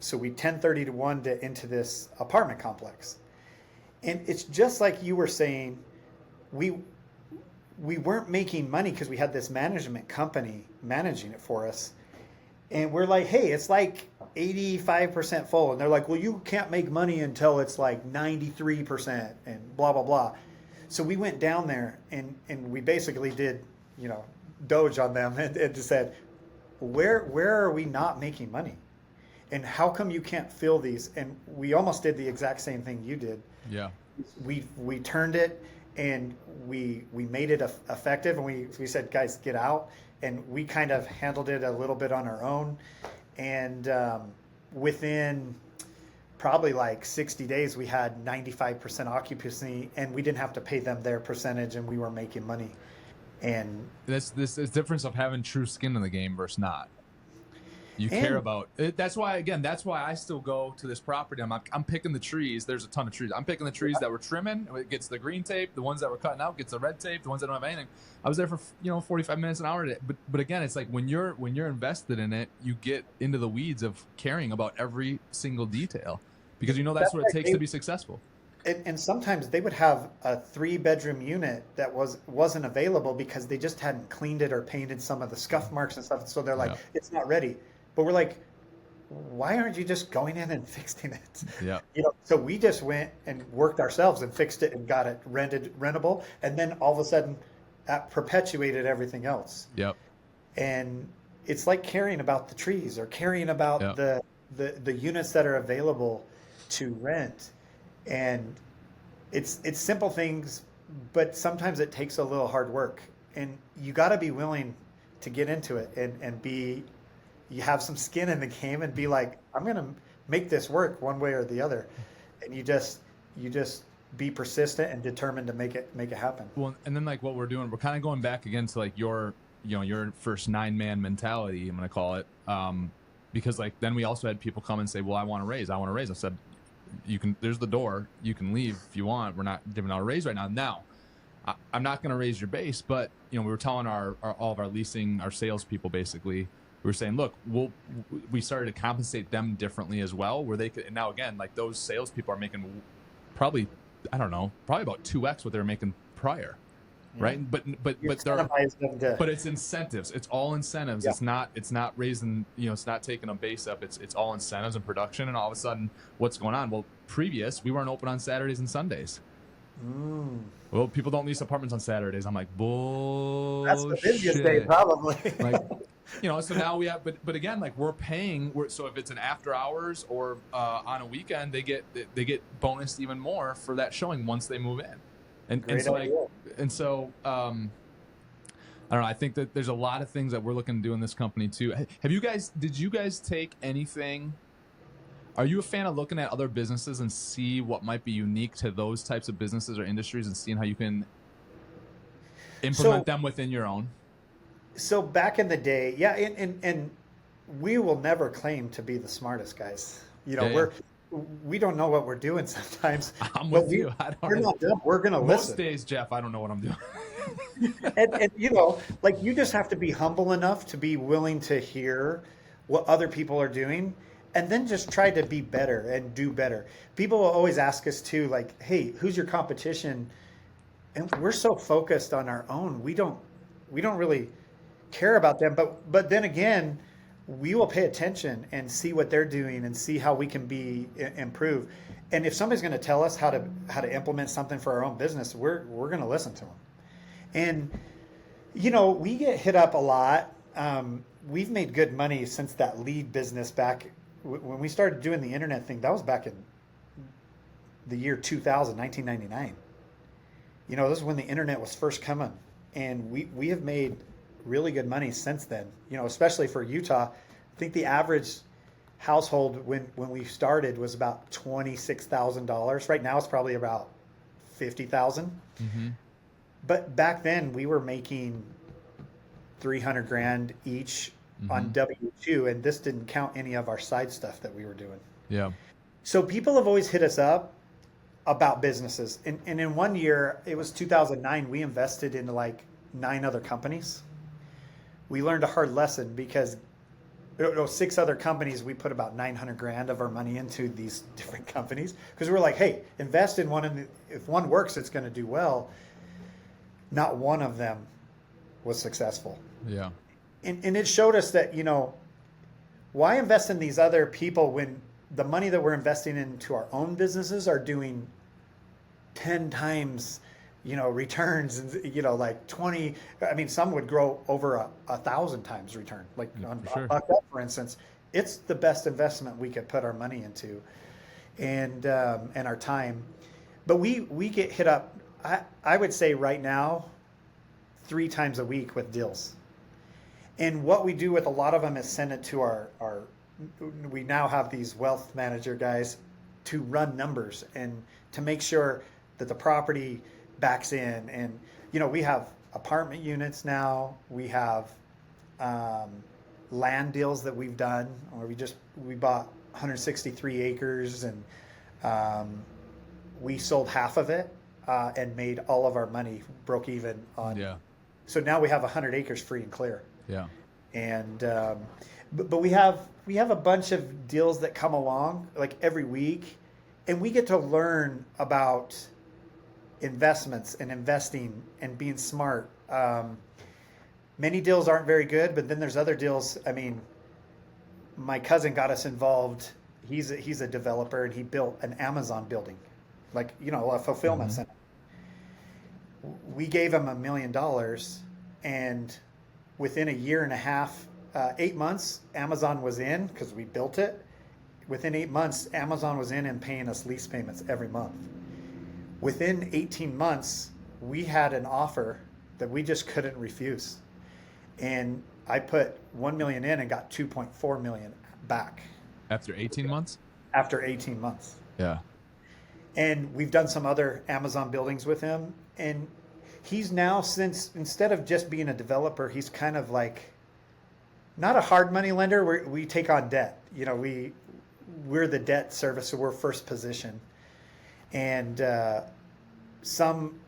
So we 1031 into this apartment complex. And it's just like you were saying, we weren't making money because we had this management company managing it for us. And we're like, hey, it's like 85% full. And they're like, well, you can't make money until it's like 93% and blah, blah, blah. So we went down there and we basically did, doge on them and just said, where are we not making money? And how come you can't fill these? And we almost did the exact same thing you did. Yeah. We turned it and we made it effective. And we said, guys, get out. And we kind of handled it a little bit on our own. And within probably like 60 days, we had 95% occupancy, and we didn't have to pay them their percentage, and we were making money. And this difference of having true skin in the game versus not. You care about it. That's why I still go to this property. I'm picking the trees. There's a ton of trees. I'm picking the trees that we're trimming. It gets the green tape. The ones that we're cutting out gets the red tape. The ones that don't have anything. I was there for 45 minutes, an hour. But again, it's like when you're invested in it, you get into the weeds of caring about every single detail because that's what it takes to be successful. And sometimes they would have a 3-bedroom unit that wasn't available because they just hadn't cleaned it or painted some of the scuff marks and stuff. So they're like, it's not ready. But we're like, why aren't you just going in and fixing it? Yeah. So we just went and worked ourselves and fixed it and got it rentable. And then all of a sudden that perpetuated everything else. Yep. And it's like caring about the trees or caring about the units that are available to rent. And it's simple things, but sometimes it takes a little hard work. And you got to be willing to get into it and you have some skin in the game and be like, I'm going to make this work one way or the other. And you just be persistent and determined to make it happen. Well, and then like what we're doing, we're kind of going back again to like your first 9-man mentality, I'm going to call it. Because like, then we also had people come and say, well, I want to raise. I said, there's the door. You can leave if you want. We're not giving out a raise right now. Now, I'm not going to raise your base, but we were telling all of our leasing, our salespeople basically, we were saying, look, we started to compensate them differently as well, where they could. And now again, like those salespeople are making probably about 2x what they were making prior, right? But it's incentives. It's all incentives. Yeah. It's not raising. It's not taking a base up. It's all incentives and production. And all of a sudden, what's going on? Well, we weren't open on Saturdays and Sundays. Well, people don't lease apartments on Saturdays. I'm like, bullshit. That's the busiest day, probably. Like, so now we have, but again, like we're paying. So if it's an after hours or on a weekend, they get bonused even more for that showing once they move in. And so I don't know. I think that there's a lot of things that we're looking to do in this company too. Did you guys take anything? Are you a fan of looking at other businesses and see what might be unique to those types of businesses or industries and seeing how you can implement them within your own? So back in the day, yeah, and we will never claim to be the smartest guys. You know, Yeah. we don't know what we're doing sometimes, I'm but with you. we're not dumb. We're going to Most listen. days, Jeff, I don't know what I'm doing. And you know, like you just have to be humble enough to be willing to hear what other people are doing and then just try to be better and do better. People will always ask us too, like, hey, who's your competition? And we're so focused on our own. We don't really care about them. But then again, we will pay attention and see what they're doing and see how we can be improve. And if somebody's going to tell us how to implement something for our own business, we're going to listen to them. And you know, we get hit up a lot. We've made good money since that lead business back when we started doing the internet thing. That was back in the year 2000, 1999. You know, this is when the internet was first coming, and we have made really good money since then. You know, especially for Utah. I think the average household when we started was about $26,000. Right now, it's probably about 50,000. Mm-hmm. But back then, we were making 300 grand each on W-2, and this didn't count any of our side stuff that we were doing. Yeah. So people have always hit us up about businesses. And in one year, it was 2009, we invested into like 9 other companies. We learned a hard lesson because 6 other companies, we put about 900 grand of our money into these different companies because we were like, hey, invest in one, and if one works, it's going to do well. Not one of them was successful. Yeah. And it showed us that, you know, why invest in these other people when the money that we're investing into our own businesses are doing 10 times, you know, returns, and, you know, like 20, I mean, some would grow over 1,000 times return. Like on sure. Buck Up, for instance, it's the best investment we could put our money into and our time. But we get hit up, I would say right now, 3 times a week with deals. And what we do with a lot of them is send it to our we now have these wealth manager guys to run numbers and to make sure that the property backs in. And, you know, we have apartment units now. We have land deals that we've done where we bought 163 acres and we sold half of it and made all of our money, broke even on. Yeah. So now we have 100 acres free and clear. Yeah. And but we have a bunch of deals that come along like every week, and we get to learn about investments and investing and being smart. Many deals aren't very good, but then there's other deals. I mean, my cousin got us involved. He's a developer, and he built an Amazon building, like, you know, a fulfillment center. We gave him $1 million, and within a year and a half, 8 months, Amazon was in because we built it. Within 8 months, Amazon was in and paying us lease payments every month. Within 18 months, we had an offer that we just couldn't refuse. And I put 1 million in and got 2.4 million back. After 18 months? After 18 months. Yeah. And we've done some other Amazon buildings with him. And he's now, since instead of just being a developer, he's kind of like not a hard money lender. We take on debt. You know, we're the debt service, so we're first position. And some,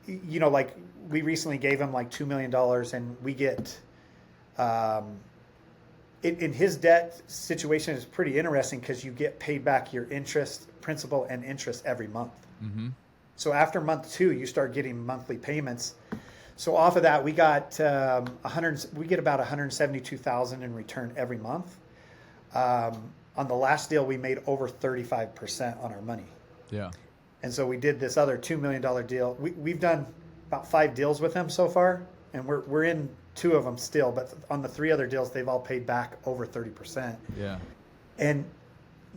you know, like we recently gave him like $2 million, and we get in his debt situation is pretty interesting because you get paid back your interest, principal, and interest every month. Mm-hmm. So after month 2, you start getting monthly payments. So off of that, we got we get about $172,000 in return every month. On the last deal, we made over 35% on our money. Yeah. And so we did this other $2 million deal. We've done about 5 deals with him so far, and we're in 2 of them still. But on the 3 other deals, they've all paid back over 30%. Yeah. And,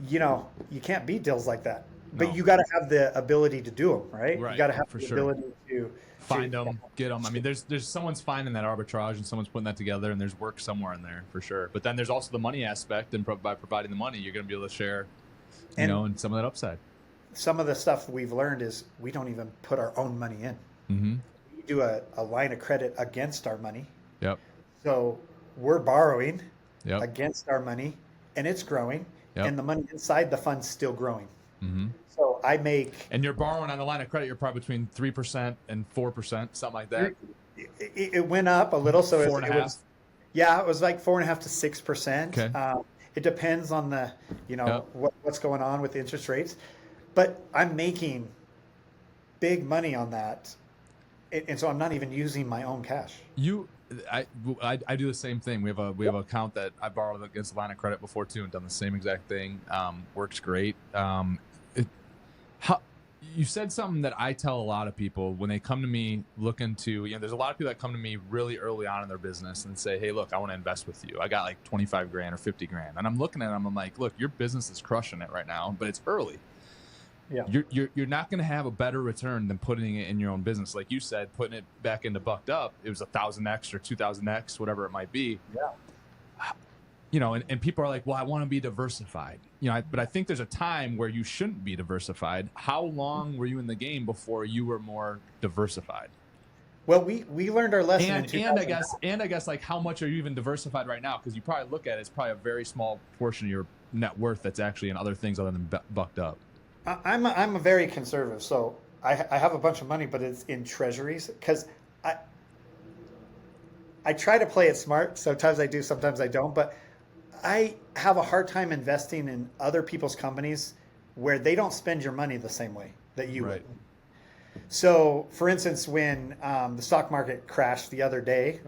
you know, you can't beat deals like that. No. But you got to have the ability to do them, right? Right. You got to have For the sure. ability to Find them, get them. I mean, there's someone's finding that arbitrage and someone's putting that together, and there's work somewhere in there for sure. But then there's also the money aspect, and by providing the money, you're going to be able to share, you know, and some of that upside. Some of the stuff we've learned is we don't even put our own money in. Mm-hmm. We do a line of credit against our money. Yep. So we're borrowing, Yep. against our money, and it's growing, Yep. and the money inside the fund's still growing. Mm-hmm. So I make. And you're borrowing on the line of credit, you're probably between 3% and 4%, something like that. It went up a little, so Four and a it half. was. Yeah, it was like 4.5 to 6%. Okay. It depends on the, Yep. what's going on with interest rates, but I'm making big money on that, and so I'm not even using my own cash. I do the same thing. We have an account that I borrowed against the line of credit before too, and done the same exact thing. Works great. You said something that I tell a lot of people when they come to me looking to, there's a lot of people that come to me really early on in their business and say, hey, look, I want to invest with you. I got like 25 grand or 50 grand. And I'm looking at them, I'm like, look, your business is crushing it right now, but it's early. Yeah. You're not going to have a better return than putting it in your own business. Like you said, putting it back into Bucked Up, it was 1,000x or 2,000x, whatever it might be. Yeah. And people are like, well, I want to be diversified. But I think there's a time where you shouldn't be diversified. How long were you in the game before you were more diversified? Well, we learned our lesson in 2009. I guess like how much are you even diversified right now? Because you probably look at it, it's probably a very small portion of your net worth that's actually in other things other than Bucked Up. I'm a very conservative, so I have a bunch of money, but it's in treasuries because I try to play it smart. Sometimes I do, sometimes I don't, but I have a hard time investing in other people's companies where they don't spend your money the same way that you would. So, for instance, when the stock market crashed the other day,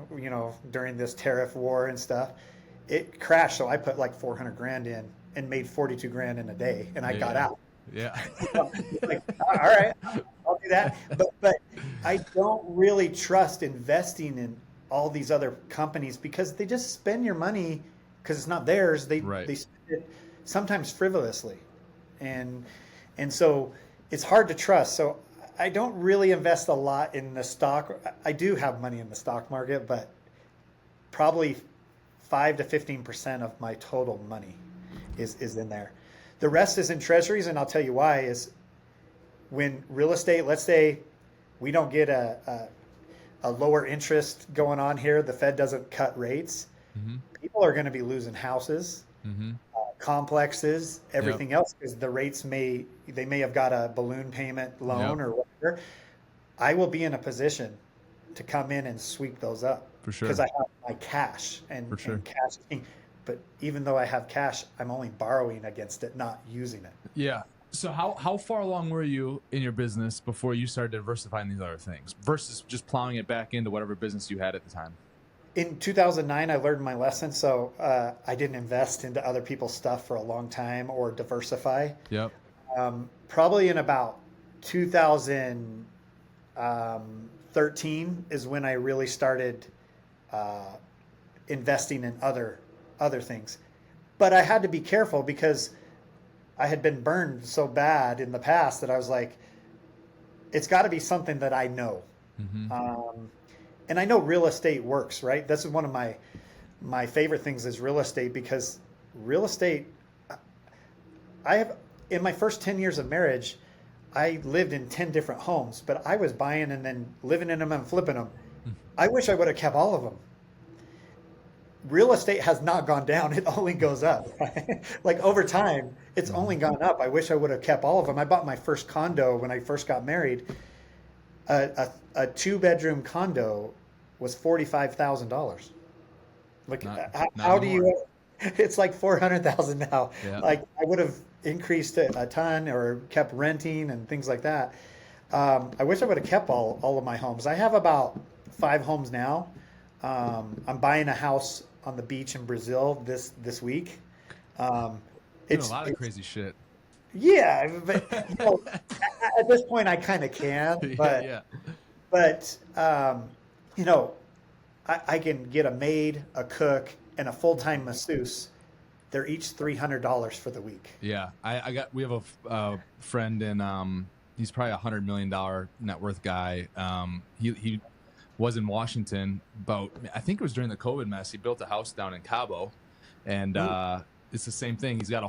during this tariff war and stuff, it crashed. So I put like 400 grand in and made 42 grand in a day, and I got out. Yeah. Like, all right, I'll do that. But I don't really trust investing in all these other companies because they just spend your money because it's not theirs. They spend it sometimes frivolously, and so it's hard to trust. So I don't really invest a lot in the stock. I do have money in the stock market, but probably 5 to 15% of my total money is in there. The rest is in treasuries, and I'll tell you why. Is when real estate, let's say we don't get a lower interest going on here, the Fed doesn't cut rates, people are going to be losing houses, complexes, everything else, because the rates may have got a balloon payment loan or whatever. I will be in a position to come in and sweep those up for sure because I have my cash and cash is king. But even though I have cash, I'm only borrowing against it, not using it. Yeah. So how far along were you in your business before you started diversifying these other things versus just plowing it back into whatever business you had at the time? In 2009, I learned my lesson. So I didn't invest into other people's stuff for a long time or diversify. Yep. Probably in about 2013 is when I really started investing in other things. But I had to be careful because I had been burned so bad in the past that I was like, it's got to be something that I know. And I know real estate works, right? This is one of my favorite things is real estate, because real estate, in my first 10 years of marriage, I lived in 10 different homes, but I was buying and then living in them and flipping them. I wish I would have kept all of them. Real estate has not gone down. It only goes up. Like over time, it's only gone up. I wish I would have kept all of them. I bought my first condo when I first got married. A 2-bedroom condo was $45,000. Like, how do you? It's like $400,000 now. Yeah. Like I would have increased it a ton or kept renting and things like that. I wish I would have kept all of my homes. I have about 5 homes now. I'm buying a house on the beach in Brazil this week. It's a lot of crazy shit. Yeah, but at this point I kind of can. But I can get a maid, a cook, and a full-time masseuse. They're each $300 for the week. Yeah, we have a friend, and he's probably $100 million net worth guy. He was in Washington, but I think it was during the COVID mess. He built a house down in Cabo, and it's the same thing. He's got I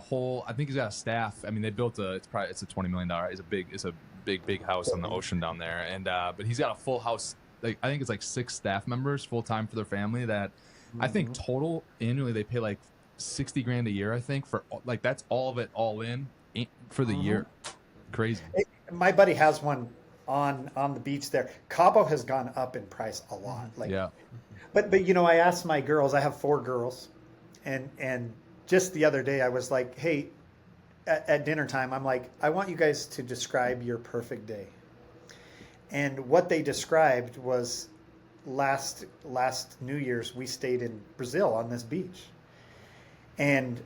think he's got a staff. I mean, they built it's a $20 million. It's a big house on the ocean down there, and but he's got a full house. Like I think it's like 6 staff members full time for their family that I think total annually they pay like 60 grand a year. I think for like that's all of it all in for the Mhm. year. Crazy. My buddy has one on the beach there. Cabo has gone up in price a lot. Like, Yeah. but you know, I asked my girls. I have 4 girls, and just the other day I was like, hey, at dinner time, I'm like, I want you guys to describe your perfect day. And what they described was last New Year's we stayed in Brazil on this beach, and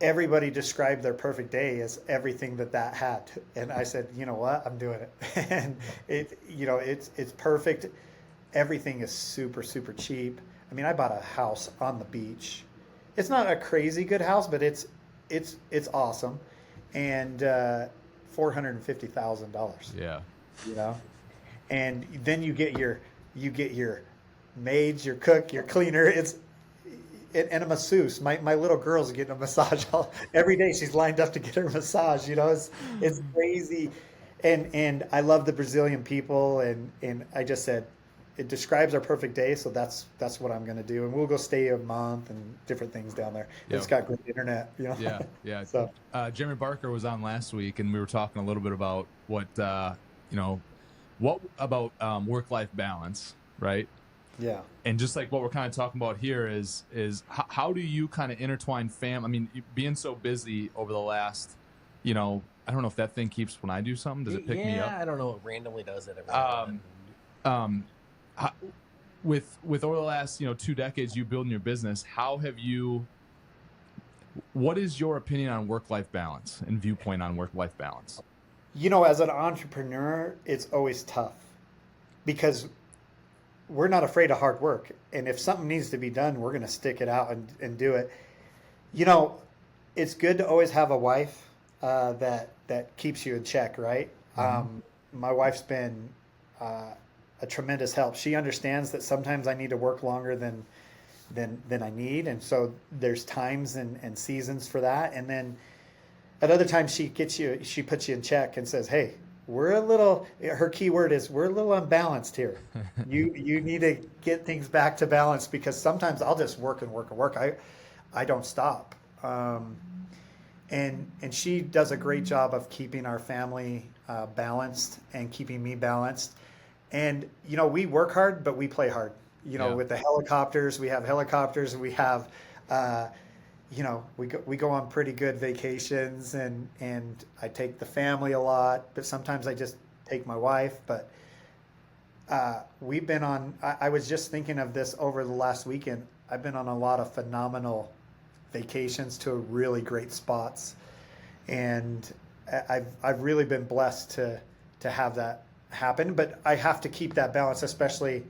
everybody described their perfect day as everything that had. And I said, you know what, I'm doing it. And it's perfect. Everything is super cheap. I mean, I bought a house on the beach. It's not a crazy good house, but it's awesome. And $450,000. Yeah. You know, and then you get your maids, your cook, your cleaner. And a masseuse. My little girl's getting a massage every day. She's lined up to get her massage. You know, it's crazy, and I love the Brazilian people. And I just said it describes our perfect day, so that's what I'm going to do. And we'll go stay a month and different things down there. Yep. It's got great internet. You know. Yeah. So Jeremy Barker was on last week, and we were talking a little bit about what about work-life balance, right? yeah. And just like what we're kind of talking about here is how do you kind of intertwine I mean, being so busy over the last, I don't know if that thing keeps when I do something. Does it pick me up? Yeah, I don't know. It randomly does it every now and then. How, with over the last 2 decades you building your business, what is your opinion on work-life balance and viewpoint on work-life balance? You know, as an entrepreneur, it's always tough because we're not afraid of hard work. And if something needs to be done, we're going to stick it out and do it. You know, it's good to always have a wife that keeps you in check, right? Mm-hmm. My wife's been a tremendous help. She understands that sometimes I need to work longer than I need. And so there's times and seasons for that. And then at other times she puts you in check and says, hey, her key word is we're a little unbalanced here. You need to get things back to balance because sometimes I'll just work and work and work. I don't stop. And she does a great job of keeping our family balanced and keeping me balanced. And, we work hard, but we play hard. With the helicopters, we have helicopters, and we have, we go on pretty good vacations, and I take the family a lot, but sometimes I just take my wife. But we've been on, I was just thinking of this over the last weekend. I've been on a lot of phenomenal vacations to really great spots. And I've really been blessed to have that happen, but I have to keep that balance, especially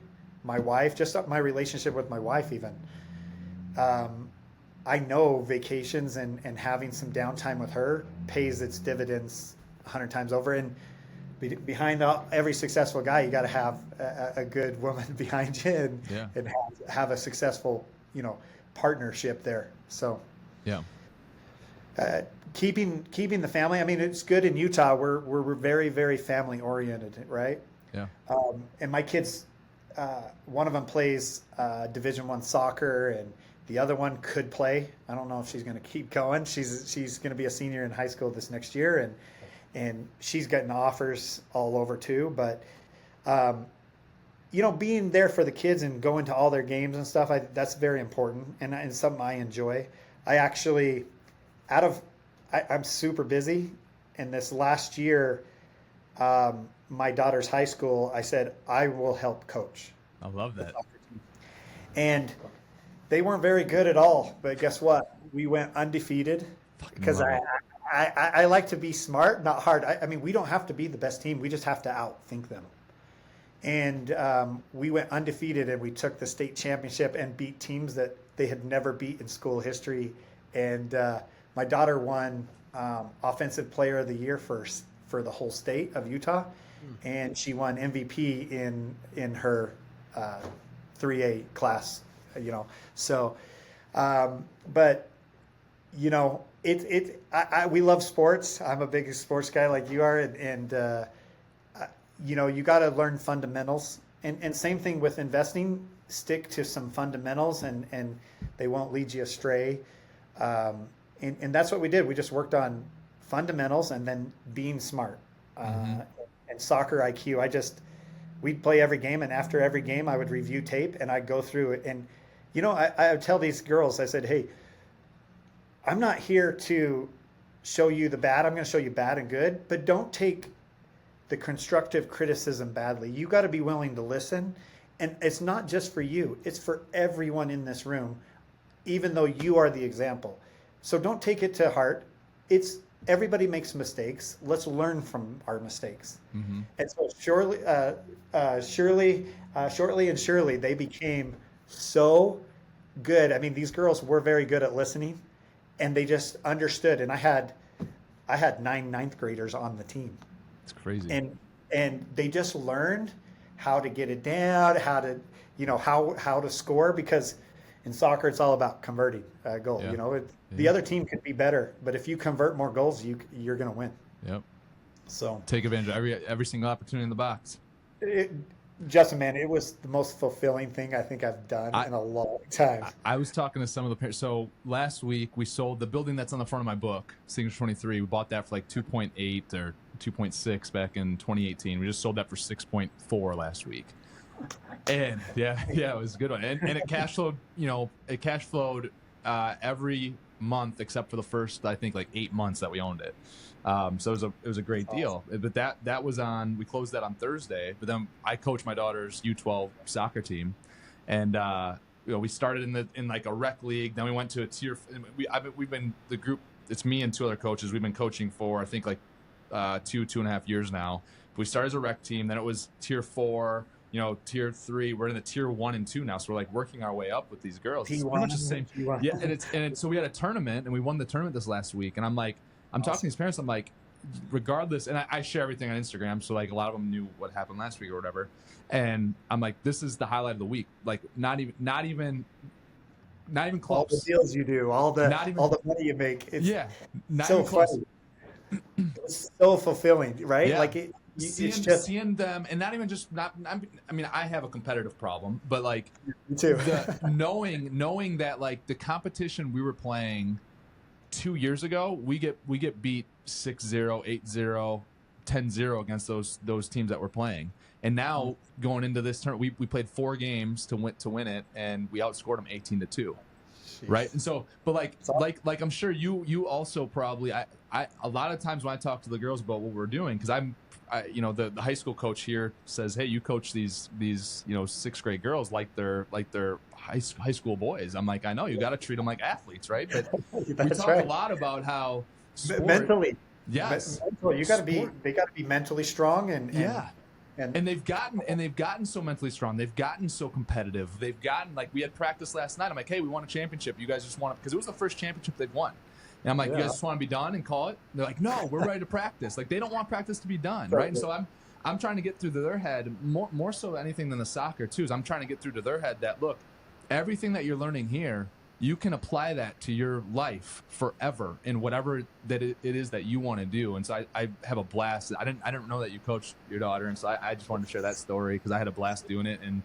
my wife, just my relationship with my wife even. I know vacations and having some downtime with her pays its dividends 100 times over. And behind every successful guy, you got to have a good woman behind you and have a successful, partnership there. So yeah. Keeping the family. I mean, it's good in Utah. We're very, very family oriented, right? Yeah. And my kids, one of them plays Division I soccer, and the other one could play. I don't know if she's going to keep going. She's going to be a senior in high school this next year, and she's getting offers all over too. But being there for the kids and going to all their games and stuff, that's very important and something I enjoy. I actually, I'm super busy, and this last year, my daughter's high school, I said I will help coach. I love that. And they weren't very good at all, but guess what? We went undefeated because I like to be smart, not hard. I mean, we don't have to be the best team. We just have to outthink them. And we went undefeated, and we took the state championship and beat teams that they had never beat in school history. And my daughter won Offensive Player of the Year for the whole state of Utah, and she won MVP in her 3A class. So, but we love sports. I'm a big sports guy like you are, and you got to learn fundamentals. And same thing with investing. stick to some fundamentals, and they won't lead you astray. And that's what we did. We just worked on fundamentals and then being smart. And soccer IQ. We'd play every game, and after every game, I would review tape and I'd go through it. And, I would tell these girls, I said, hey, I'm not here to show you the bad. I'm going to show you bad and good, but don't take the constructive criticism badly. You got to be willing to listen. And it's not just for you. It's for everyone in this room, even though you are the example. So don't take it to heart. Everybody makes mistakes. Let's learn from our mistakes. And so shortly and surely, they became so good. I mean, these girls were very good at listening, and they just understood. And I had 9 ninth graders on the team. It's crazy. And they just learned how to get it down, how to, how to score, because in soccer, it's all about converting a goal. Yeah. The other team could be better, but if you convert more goals, you're going to win. Yep. So take advantage of every single opportunity in the box. Justin, man, it was the most fulfilling thing I think I've done in a long time. I was talking to some of the parents. So last week we sold the building that's on the front of my book, Signature 23. We bought that for like 2.8 or 2.6 back in 2018. We just sold that for 6.4 last week. And yeah, it was a good one. And it cash flowed, every month except for the first, I think, like 8 months that we owned it. So it was a great deal. But that was we closed that on Thursday. But then I coached my daughter's U12 soccer team, and we started in like a rec league. Then we went to a tier. We've been the group. It's me and 2 other coaches. We've been coaching for, I think, like 2.5 years now. But we started as a rec team. Then it was tier 4. Tier 3. We're in the tier 1 and 2 now, so we're like working our way up with these girls. It's pretty much the same. Yeah, and so we had a tournament, and we won the tournament this last week. And I'm talking to these parents. I'm like, regardless, and I share everything on Instagram, so like a lot of them knew what happened last week or whatever. And I'm like, this is the highlight of the week. Like, not even close. All the deals you do, all the money you make. It's not so even close. funny. It's so fulfilling, right? Yeah. Like seeing them, and not even just I have a competitive problem, but like me too. knowing that like the competition we were playing 2 years ago, we get beat 6-0, 8-0, 10-0 against those teams that we're playing. And now going into this tournament, we played 4 games to win it, and we outscored them 18-2. Right. And so, but like I'm sure you also probably, I a lot of times when I talk to the girls about what we're doing, because the high school coach here says, hey, you coach these 6th grade girls like they're high school boys. I'm like, I know, you got to treat them like athletes, right? But we talk a lot about how mentally, yes, mentally, they got to be mentally strong and they've gotten so mentally strong. They've gotten so competitive. They've gotten, like, we had practice last night. I'm like, hey, we won a championship. You guys just want to, because it was the first championship they've won. And I'm like, you guys just want to be done and call it? They're like, no, we're ready to practice. Like, they don't want practice to be done, right? And so I'm trying to get through to their head, more so than anything than the soccer too, is I'm trying to get through to their head that, look, everything that you're learning here, you can apply that to your life forever in whatever that it is that you want to do. And so I have a blast. I didn't know that you coached your daughter, and so I just wanted to share that story because I had a blast doing it. And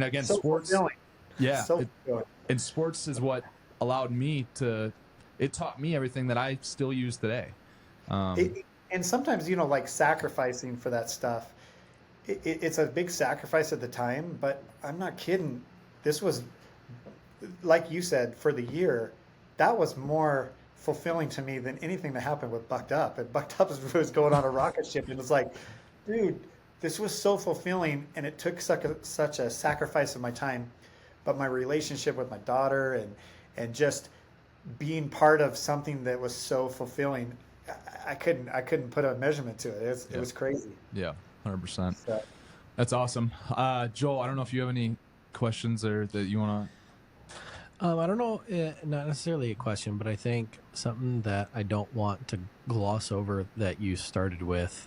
again, so sports, fulfilling. And sports is what allowed me to. It taught me everything that I still use today. And sometimes, like sacrificing for that stuff, it's a big sacrifice at the time, but I'm not kidding. This was, like you said, for the year, that was more fulfilling to me than anything that happened with Bucked Up. And Bucked Up was going on a rocket ship, and it's like, dude, this was so fulfilling, and it took such a sacrifice of my time, but my relationship with my daughter and just being part of something that was so fulfilling, I couldn't put a measurement to it. It was crazy. Yeah, 100%. So. That's awesome. Joel, I don't know if you have any questions or that you want to. I don't know, not necessarily a question, but I think something that I don't want to gloss over that you started with,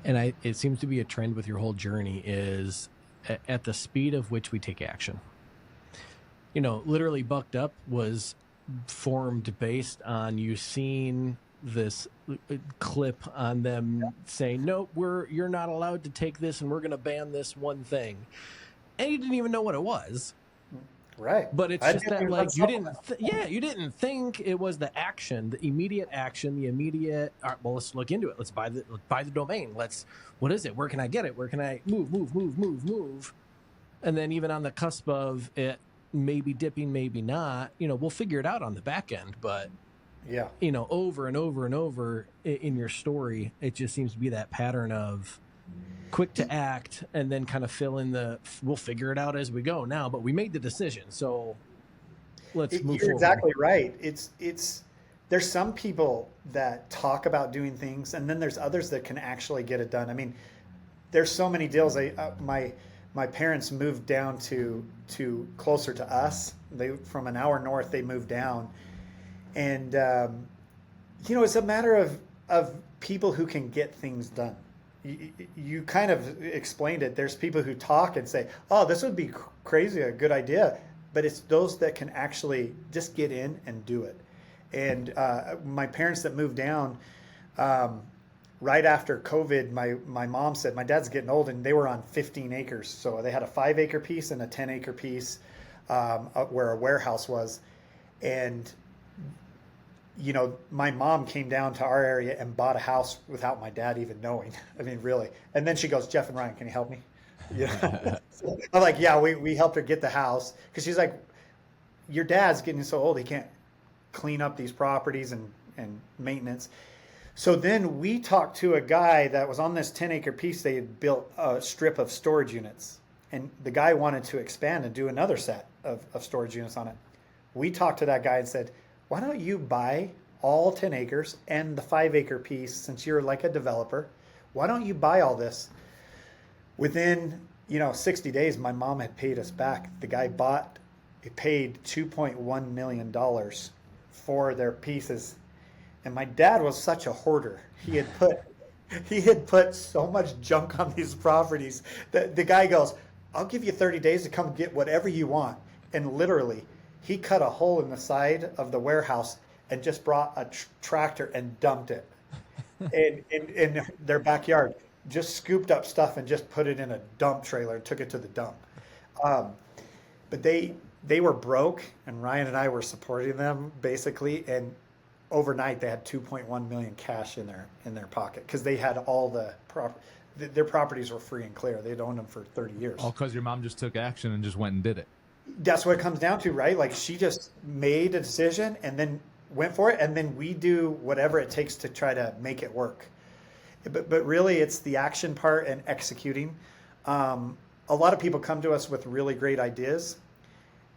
and it seems to be a trend with your whole journey, is at the speed of which we take action. Literally Bucked Up was formed based on you seeing this clip on them saying, nope, you're not allowed to take this and we're going to ban this one thing. and you didn't even know what it was. Right. But it's I just didn't that, even like, you consult didn't, that. you didn't think it was the action, the immediate action, the immediate. All right, well, let's look into it. Let's buy the domain. What is it? Where can I get it? Where can I move? And then even on the cusp of it, maybe dipping, maybe not. We'll figure it out on the back end. But Yeah. over and over and over in your story, it just seems to be that pattern of quick to act and then kind of fill in we'll figure it out as we go now, but we made the decision, so let's move You're forward. exactly right. There's some people that talk about doing things, and then there's others that can actually get it done. I mean, there's so many deals. My parents moved down to closer to us. They from an hour north. They moved down, and it's a matter of people who can get things done. You kind of explained it. There's people who talk and say, "Oh, this would be crazy, a good idea," but it's those that can actually just get in and do it. And my parents that moved down right after COVID, my mom said, my dad's getting old, and they were on 15 acres. So they had a 5-acre piece and a 10-acre piece where a warehouse was. And my mom came down to our area and bought a house without my dad even knowing. I mean, really. And then she goes, "Jeff and Ryan, can you help me?" I'm like, yeah, we helped her get the house, because she's like, your dad's getting so old, he can't clean up these properties and maintenance. So then we talked to a guy that was on this 10-acre piece. They had built a strip of storage units, and the guy wanted to expand and do another set of storage units on it. We talked to that guy and said, "Why don't you buy all 10 acres and the 5-acre piece, since you're like a developer? Why don't you buy all this?" Within 60 days, my mom had paid us back. The guy paid $2.1 million for their pieces. And my dad was such a hoarder. He had put so much junk on these properties that the guy goes, "I'll give you 30 days to come get whatever you want." And literally, he cut a hole in the side of the warehouse and just brought a tractor and dumped it in their backyard. Just scooped up stuff and just put it in a dump trailer and took it to the dump. But they were broke, and Ryan and I were supporting them basically. And overnight, they had 2.1 million cash in their pocket, because they had all their properties were free and clear. They'd owned them for 30 years. All because your mom just took action and just went and did it. That's what it comes down to, right? Like, she just made a decision and then went for it, and then we do whatever it takes to try to make it work. But really, it's the action part and executing. A lot of people come to us with really great ideas,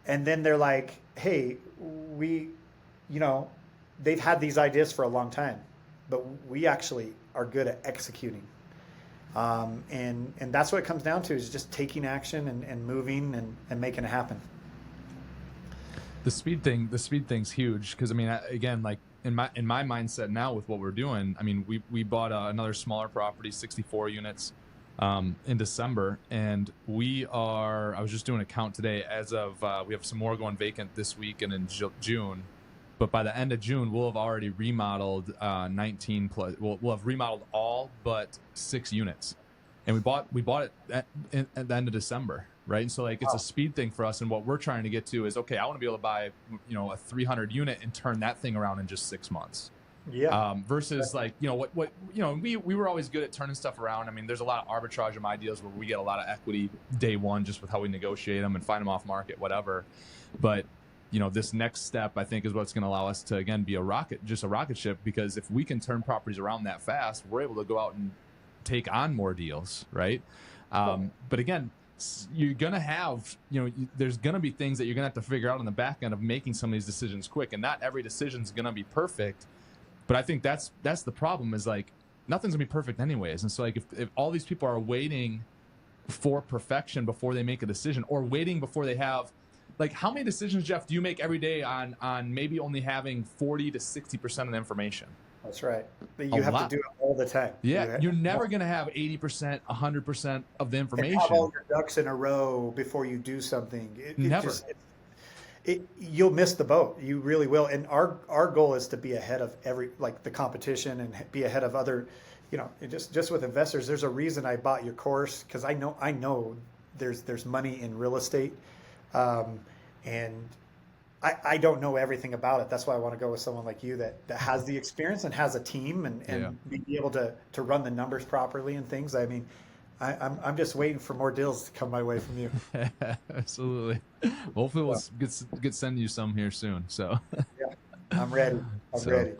and then they're like, "Hey, they've had these ideas for a long time, but we actually are good at executing." And that's what it comes down to, is just taking action and moving and making it happen. The speed thing's huge, because I mean, again, like in my mindset now with what we're doing, I mean, we bought another smaller property, 64 units, in December, and I was just doing a count today, as of we have some more going vacant this week and in June. But by the end of June, we'll have already remodeled 19 plus. We'll have remodeled all but 6 units, and we bought it at the end of December, right? And so, like, it's a speed thing for us. And what we're trying to get to is, okay, I want to be able to buy a 300 unit and turn that thing around in just 6 months. Yeah. Versus like we were always good at turning stuff around. I mean, there's a lot of arbitrage in my deals where we get a lot of equity day one just with how we negotiate them and find them off market, whatever. But this next step, I think, is what's going to allow us to, again, be a rocket ship, because if we can turn properties around that fast, we're able to go out and take on more deals, right? But again, you're going to have, there's going to be things that you're going to have to figure out on the back end of making some of these decisions quick, and not every decision is going to be perfect. But I think that's the problem, is like, nothing's going to be perfect anyways. And so, like, if all these people are waiting for perfection before they make a decision, or waiting before they have, like, how many decisions, Jeff, do you make every day on maybe only having 40 to 60% of the information? That's right. You have to do it all the time. Yeah, you're never going to have 80%, 100% of the information. And have all your ducks in a row before you do something. Never. You'll miss the boat. You really will. And our goal is to be ahead of the competition, and be ahead of other, just with investors. There's a reason I bought your course, because I know there's money in real estate, and I don't know everything about it. That's why I want to go with someone like you that has the experience and has a team and be able to run the numbers properly and things. I mean, I'm just waiting for more deals to come my way from you. Absolutely. Hopefully we'll get send you some here soon. So yeah, I'm ready. I'm ready.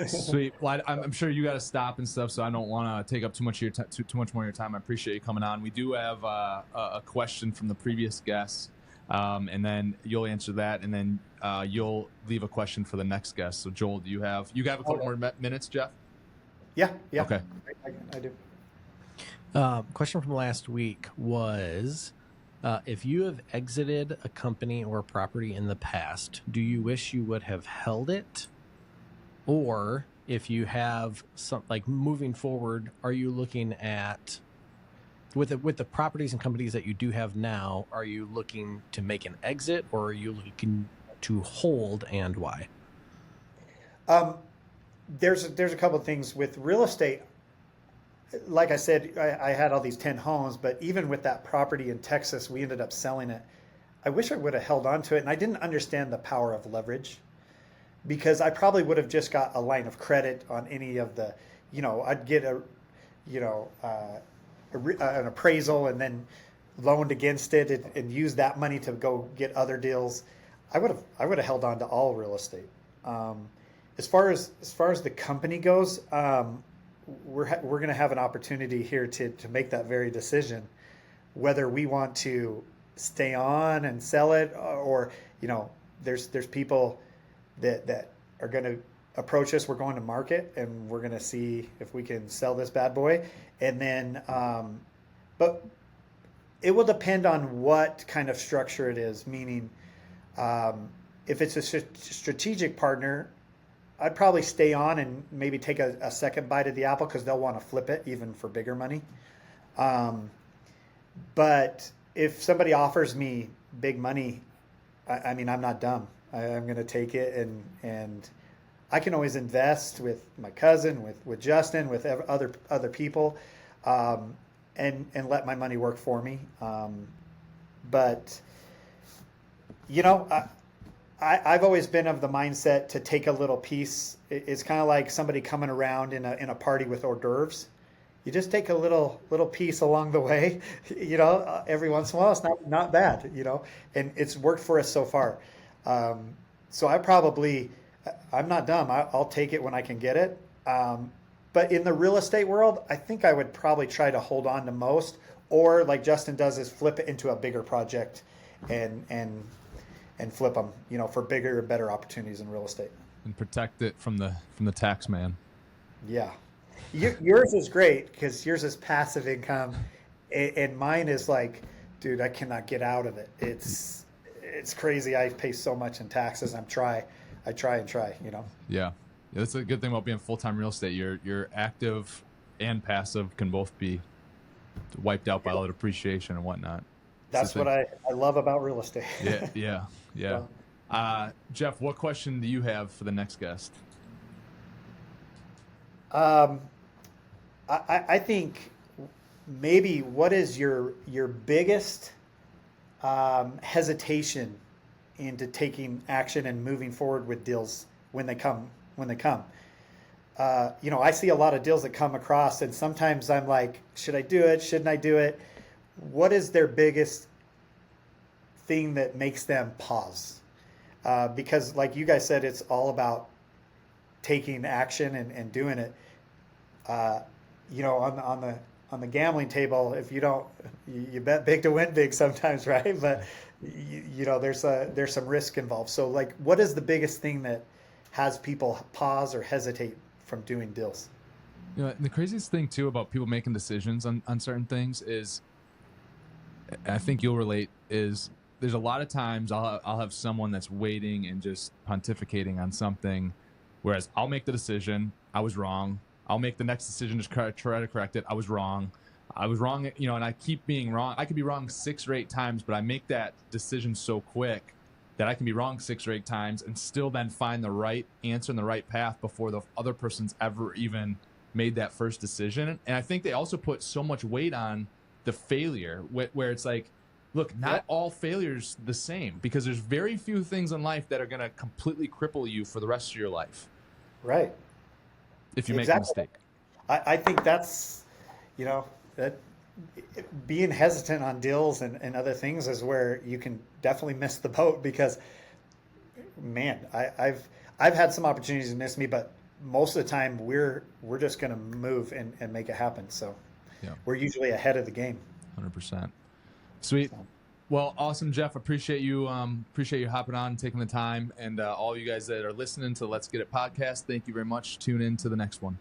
Sweet. Well, I'm sure you got to stop and stuff, so I don't want to take up too much of your too much more of your time. I appreciate you coming on. We do have a question from the previous guest, and then you'll answer that, and then you'll leave a question for the next guest. So Joel, do you have a couple more minutes, Jeff? Yeah. Okay. I do. Question from last week was, if you have exited a company or property in the past, do you wish you would have held it? Or if you have some, like moving forward, are you looking at with the properties and companies that you do have now, are you looking to make an exit, or are you looking to hold, and why? There's a couple of things with real estate. Like I said, I had all these 10 homes, but even with that property in Texas, we ended up selling it. I wish I would have held on to it, and I didn't understand the power of leverage, because I probably would have just got a line of credit on any of the, I'd get an appraisal and then loaned against it and use that money to go get other deals. I would have held on to all real estate. As far as the company goes, we're going to have an opportunity here to make that very decision, whether we want to stay on and sell it, or there's people that are going to approach us. We're going to market, and we're going to see if we can sell this bad boy. And then, but it will depend on what kind of structure it is. Meaning, if it's a strategic partner, I'd probably stay on and maybe take a second bite of the apple, because they'll want to flip it even for bigger money. But if somebody offers me big money, I mean, I'm not dumb. I'm going to take it, and I can always invest with my cousin, with Justin, with other people, and let my money work for me. But I've always been of the mindset to take a little piece. It's kind of like somebody coming around in a party with hors d'oeuvres. You just take a little piece along the way, every once in a while. It's not bad, and it's worked for us so far. So I'm not dumb. I'll take it when I can get it. But in the real estate world, I think I would probably try to hold on to most, or like Justin does, is flip it into a bigger project and flip them, for bigger and better opportunities in real estate. And protect it from the tax man. Yeah. Yours is great because yours is passive income, and mine is like, dude, I cannot get out of it. It's crazy. I pay so much in taxes. I try. Yeah. That's a good thing about being full-time real estate. Your active and passive can both be wiped out by all the depreciation and whatnot. That's what I love about real estate. Yeah. Jeff, what question do you have for the next guest? I think maybe what is your biggest hesitation into taking action and moving forward with deals when they come? I see a lot of deals that come across, and sometimes I'm like, should I do it? Shouldn't I do it? What is their biggest thing that makes them pause? Because like you guys said, it's all about taking action and doing it. On the gambling table, if you don't, you bet big to win big sometimes, right? But there's some risk involved. So like, what is the biggest thing that has people pause or hesitate from doing deals? The craziest thing too about people making decisions on certain things is, I think you'll relate, is there's a lot of times I'll have someone that's waiting and just pontificating on something, whereas I'll make the decision, I was wrong. I'll make the next decision to try to correct it. I was wrong, and I keep being wrong. I could be wrong 6 or 8 times, but I make that decision so quick that I can be wrong 6 or 8 times and still then find the right answer and the right path before the other person's ever even made that first decision. And I think they also put so much weight on the failure, where it's like, Look, not all failures the same, because there's very few things in life that are going to completely cripple you for the rest of your life Right. if you make a Exactly. mistake. I think that's, that being hesitant on deals and other things is where you can definitely miss the boat because, man, I've had some opportunities to miss me, but most of the time we're just going to move and make it happen. So Yeah, we're usually ahead of the game. 100%. Sweet. Well, awesome, Jeff. Appreciate you hopping on and taking the time. And all you guys that are listening to Let's Get It podcast, thank you very much. Tune in to the next one.